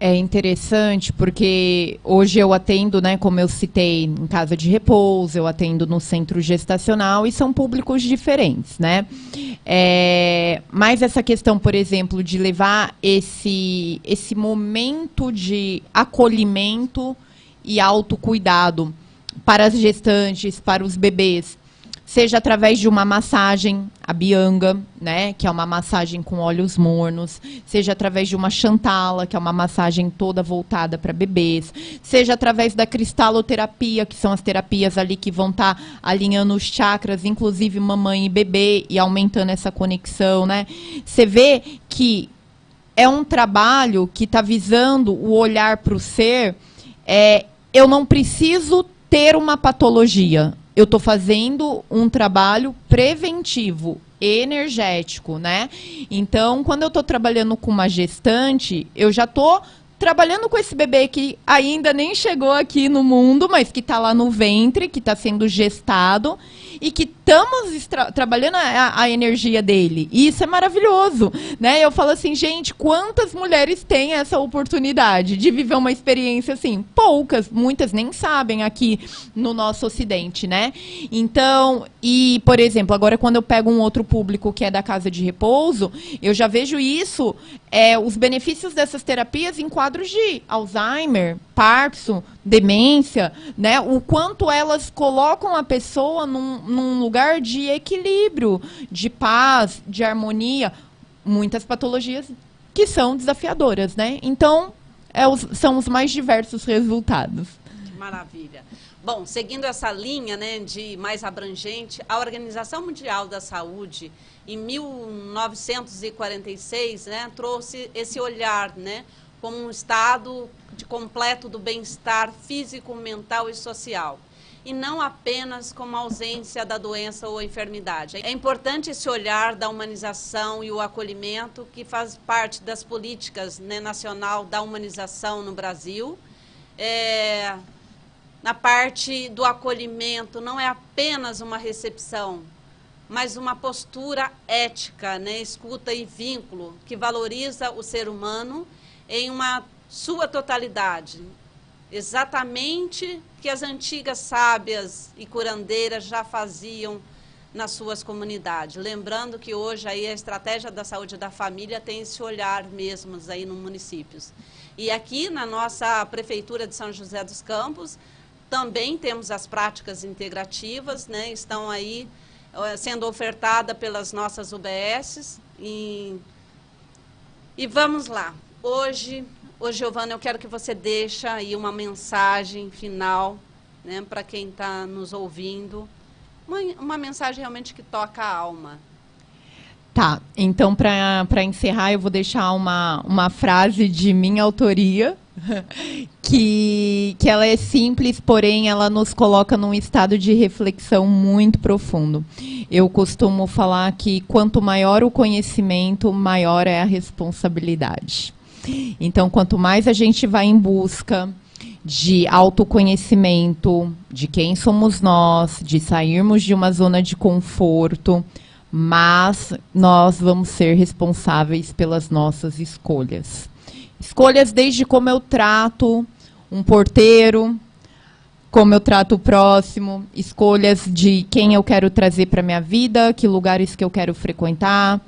É interessante porque hoje eu atendo, né, como eu citei, em casa de repouso, eu atendo no centro gestacional e são públicos diferentes, né? Mas essa questão, por exemplo, de levar esse momento de acolhimento e autocuidado para as gestantes, para os bebês, seja através de uma massagem, a Bianga, né, que é uma massagem com óleos mornos, seja através de uma Chantala, que é uma massagem toda voltada para bebês, seja através da cristaloterapia, que são as terapias ali que vão estar alinhando os chakras, inclusive mamãe e bebê, e aumentando essa conexão, né? Você vê que é um trabalho que está visando o olhar para o ser. Eu não preciso ter uma patologia. Eu estou fazendo um trabalho preventivo, energético, né? Então, quando eu estou trabalhando com uma gestante, eu já estou trabalhando com esse bebê que ainda nem chegou aqui no mundo, mas que está lá no ventre, que está sendo gestado, e que estamos trabalhando a energia dele. E isso é maravilhoso, né? Eu falo assim, gente, quantas mulheres têm essa oportunidade de viver uma experiência assim? Poucas, muitas nem sabem aqui no nosso Ocidente, né? Então, e, por exemplo, agora quando eu pego um outro público que é da casa de repouso, eu já vejo isso, os benefícios dessas terapias em quadros de Alzheimer, Parkinson, demência, né? O quanto elas colocam a pessoa num lugar de equilíbrio, de paz, de harmonia. Muitas patologias que são desafiadoras, né? Então, são os mais diversos resultados.
Maravilha. Bom, seguindo essa linha, né, de mais abrangente, a Organização Mundial da Saúde, em 1946, né, trouxe esse olhar, né, como um estado de completo do bem-estar físico, mental e social, e não apenas como ausência da doença ou enfermidade. É importante esse olhar da humanização e o acolhimento, que faz parte das políticas, né, nacional da humanização no Brasil. Na parte do acolhimento, não é apenas uma recepção, mas uma postura ética, né, escuta e vínculo, que valoriza o ser humano em uma sua totalidade. Exatamente que as antigas sábias e curandeiras já faziam nas suas comunidades. Lembrando que hoje aí a estratégia da saúde da família tem esse olhar mesmo aí nos municípios. E aqui na nossa Prefeitura de São José dos Campos, também temos as práticas integrativas, né, estão aí sendo ofertada pelas nossas UBSs. E vamos lá. Hoje, Giovana, eu quero que você deixe aí uma mensagem final, né, para quem está nos ouvindo, uma mensagem realmente que toca a alma.
Tá, então para encerrar eu vou deixar uma frase de minha autoria, que ela é simples, porém ela nos coloca num estado de reflexão muito profundo. Eu costumo falar que quanto maior o conhecimento, maior é a responsabilidade. Então, quanto mais a gente vai em busca de autoconhecimento, de quem somos nós, de sairmos de uma zona de conforto, mas nós vamos ser responsáveis pelas nossas escolhas. Escolhas desde como eu trato um porteiro, como eu trato o próximo, escolhas de quem eu quero trazer para a minha vida, que lugares que eu quero frequentar.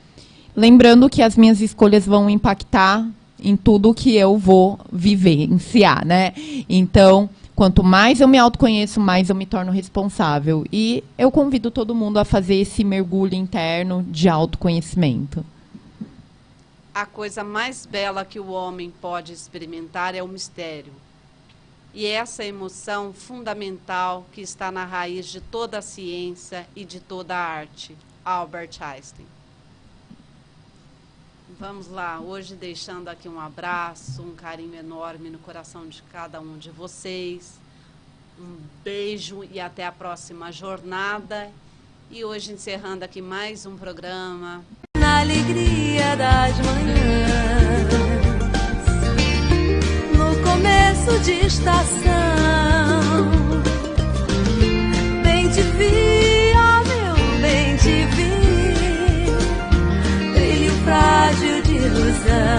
Lembrando que as minhas escolhas vão impactar em tudo que eu vou vivenciar, né? Então, quanto mais eu me autoconheço, mais eu me torno responsável. E eu convido todo mundo a fazer esse mergulho interno de autoconhecimento.
A coisa mais bela que o homem pode experimentar é o mistério. E essa emoção fundamental que está na raiz de toda a ciência e de toda a arte. Albert Einstein. Vamos lá, hoje deixando aqui um abraço, um carinho enorme no coração de cada um de vocês. Um beijo e até a próxima jornada. E hoje encerrando aqui mais um programa.
Na alegria das manhãs, no começo de estação, bem te vi, ó meu bem te vi, brilho frágil de ilusão.